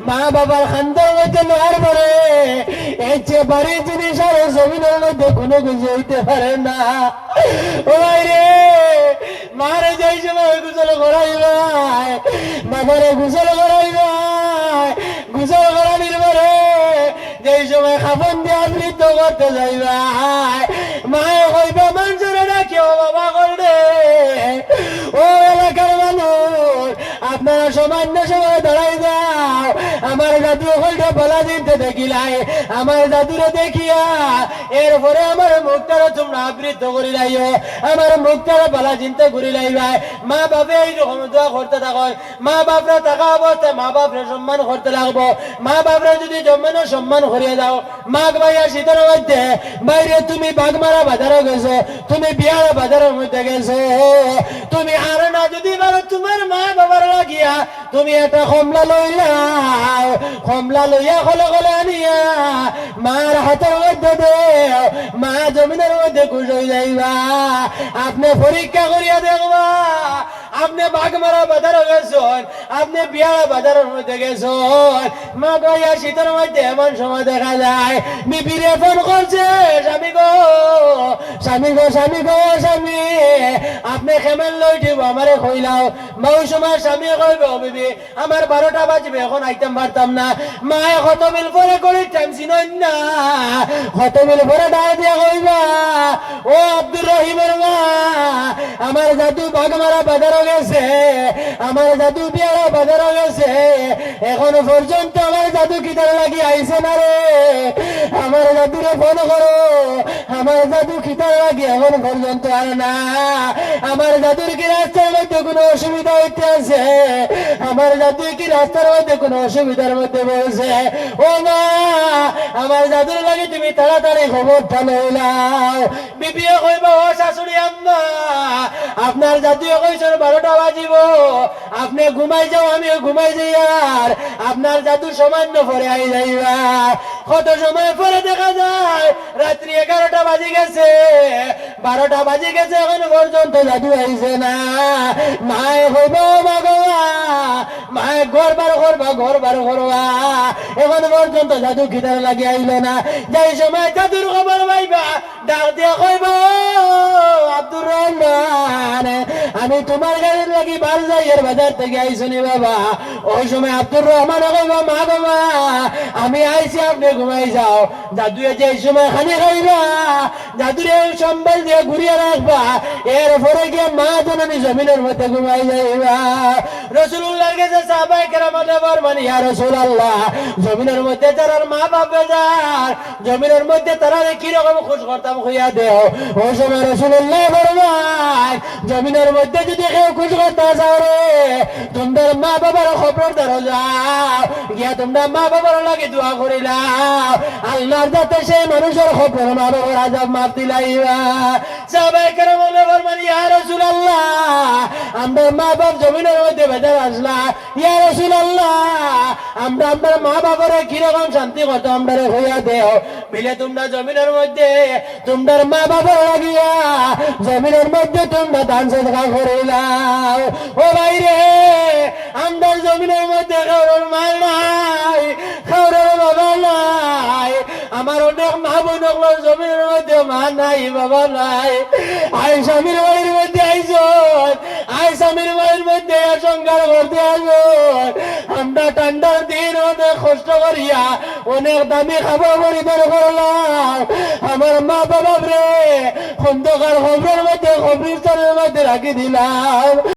মা বাবার খান্দর মধ্যে নেওয়ার পরে এই যে ভারী জিনিস আর জমিনের মধ্যে কোনো কিছু হইতে পারে না ও বাইরে মারে যাই সময় গুজল করাইবাই বাবারে গুজল করাইবাই গুজল করানির পরে যেই সময় খাবন দিয়ে আবৃত্ত করতে যাইবাই মায়ে কইবা মানুষের না কেউ বাবা করবে ও এলাকার মানুষ আপনারা সামান্য সময় দাঁড়াই যাও আমার জাদু হলটা বলা দিতে দেখিলাই আমার জাদুরে দেখিয়া এরপরে আমার মুখটারে তোমরা আবৃত্ত করি লাইও আমার মুখটারে বলা চিন্তা করি লাইবাই মা বাপে এইরকম দোয়া করতে থাকো মা বাপরা টাকা অবস্থায় মা বাপরে সম্মান করতে লাগবো মা বাপরা যদি জন্মেনো সম্মান করিয়ে যাও মাঘ ভাইয়া শীতের মধ্যে বাইরে তুমি বাগমারা বাজারে গেছো তুমি বিয়ারা বাজারের মধ্যে গেছো তুমি আর না যদি পারো তোমার মা বাবার লাগিয়া তুমি একটা কমলা লইলাও কমলা লইয়া কলে কলে আনিয়া মার হাতের মধ্যে দেও মা জমিনের মধ্যে খুশ হয়ে যাইবা আপনি পরীক্ষা করিয়া দেখবা আপনি বাগমারা বাজারে গেছেন আপনি বিয়ারা বাজারের মধ্যে গেছেন মা গইয়া শীতের মধ্যে এমন সময় দেখা যায় বিবিরে ফোন করছে স্বামী গো স্বামী গো স্বামী গো স্বামী আপনি খেমেল লই দিব আমারে কইলাও মাও সময় স্বামী কইবে বিবি আমার 12টা বাজবে এখন আইতাম পারতাম না মা কত মিল পরে করি টাইম চিনন না কত মিল পরে ডাক দিয়া কইবা ও আব্দুর রহিমের মা আমার জাদু বাগমারা বাজারে গেছে আমার জাদু পেয়ারা বাজার গেছে, এখনো পর্যন্ত আমার জাদু কিতার লাগি আইছে না রে। আমার জাদুরে ফোন করো, আমার জাদু কিতার লাগি এখন পর্যন্ত আর না। আমার জাদুর কি রাস্তার মধ্যে কোনো অসুবিধা হইতে আছে? আমার জাদু কি রাস্তার মধ্যে কোনো অসুবিধার মধ্যে বলছে? ও মা, আমার জাদুর লাগে তুমি তাড়াতাড়ি খবরটা লইলাও। বিবিও কইব, ও শাশুড়ি আম্মা, আপনার জাদুও কইছেন 12টা বাজিব, আপনি ঘুমাই যাও, আমিও ঘুমাই যাই, আর আপনার জাদু সামান্য পরে আই যাইবা। কত সময় পরে দেখা যায় রাত্রি 11টা বাজে গেছে, 12টা বাজে গেছে, এখন পর্যন্ত জাদু আইছে না। মায়ে হইব, মা গো মায়ে ঘর বার করবা, ঘর বার করবা, এখন পর্যন্ত জাদু খিদার লাগে আইল না। যাই সময় জাদুর খবর পাইবা ডাক দিয়া কইব, আব্দুর রহমান, আমি তোমার গাড়ির লাগি বারজাইয়ের বাজার থেকে আইসনি বাবা। ওই সময় আব্দুর রহমান কইব, মা গো মা, আমি আইছি, আপনি ঘুমাই যাও। জাদুয়ে যে সময় খানি খাইবা, জাদুরে সম্বল দিয়ে ঘুরিয়ে রাখবা, এরপরে গিয়ে মা জননী জমিনের মধ্যে ঘুমাই যাইবা। রসুল্লাহর কাছে সাহাবায়ে কেরামতে ফরমান, ইয়া রাসূলুল্লাহ, জমিনের মধ্যে যারা মা বাপ বেজার, জমিনের মধ্যে তারা কি রকম খুশ করতাম হইয়া দেও। ওই সময় রসুল্লাহ ফরমান, জমিনের মধ্যে যদি কেউ খুশ করতে যাও রে, তোমাদের মা বাবার খবর ধরো যাও, গিয়া তোমরা মা বাবার লাগে দোয়া করিলাম, আল্লাহর যাতে সেই মানুষের খবর মা বাবার আযাব মাফ দিলাইবা। সাহাবায়ে কেরামতে ফরমান, ইয়া রাসূলুল্লাহ, আমরা মা বাপ জমিনের মধ্যে বেজার আসলা, ইয়া রাসূলুল্লাহ, আমরা আপনার মা বাবার কিরকম শান্তি কত আমরা হইয়া দেও, মিলে তোমরা জমিনের মধ্যে তোমরা মা বাবার লাগিয়া জমিনের মধ্যে তোমরা দান সদকা করিলাম। ও ভাই রে, আমরা জমিনের মধ্যে কারোর মা নাই, কারোর বাবা নাই, আমার অনেক মা বোন জমিনের মধ্যে মা নাই, বাবা নাই। আই স্বামীর বাড়ির মধ্যে আইসন, আই স্বামীর বাড়ির মধ্যে সংসার করতে আসুন। আমরা ঠান্ডার দিন অনেক কষ্ট করিয়া অনেক দামি খাবার পরিবার করলাম, আমার মা বাবা রে খন্দকার খবরের মধ্যে, কবরস্থানের মধ্যে রাখি দিলাম।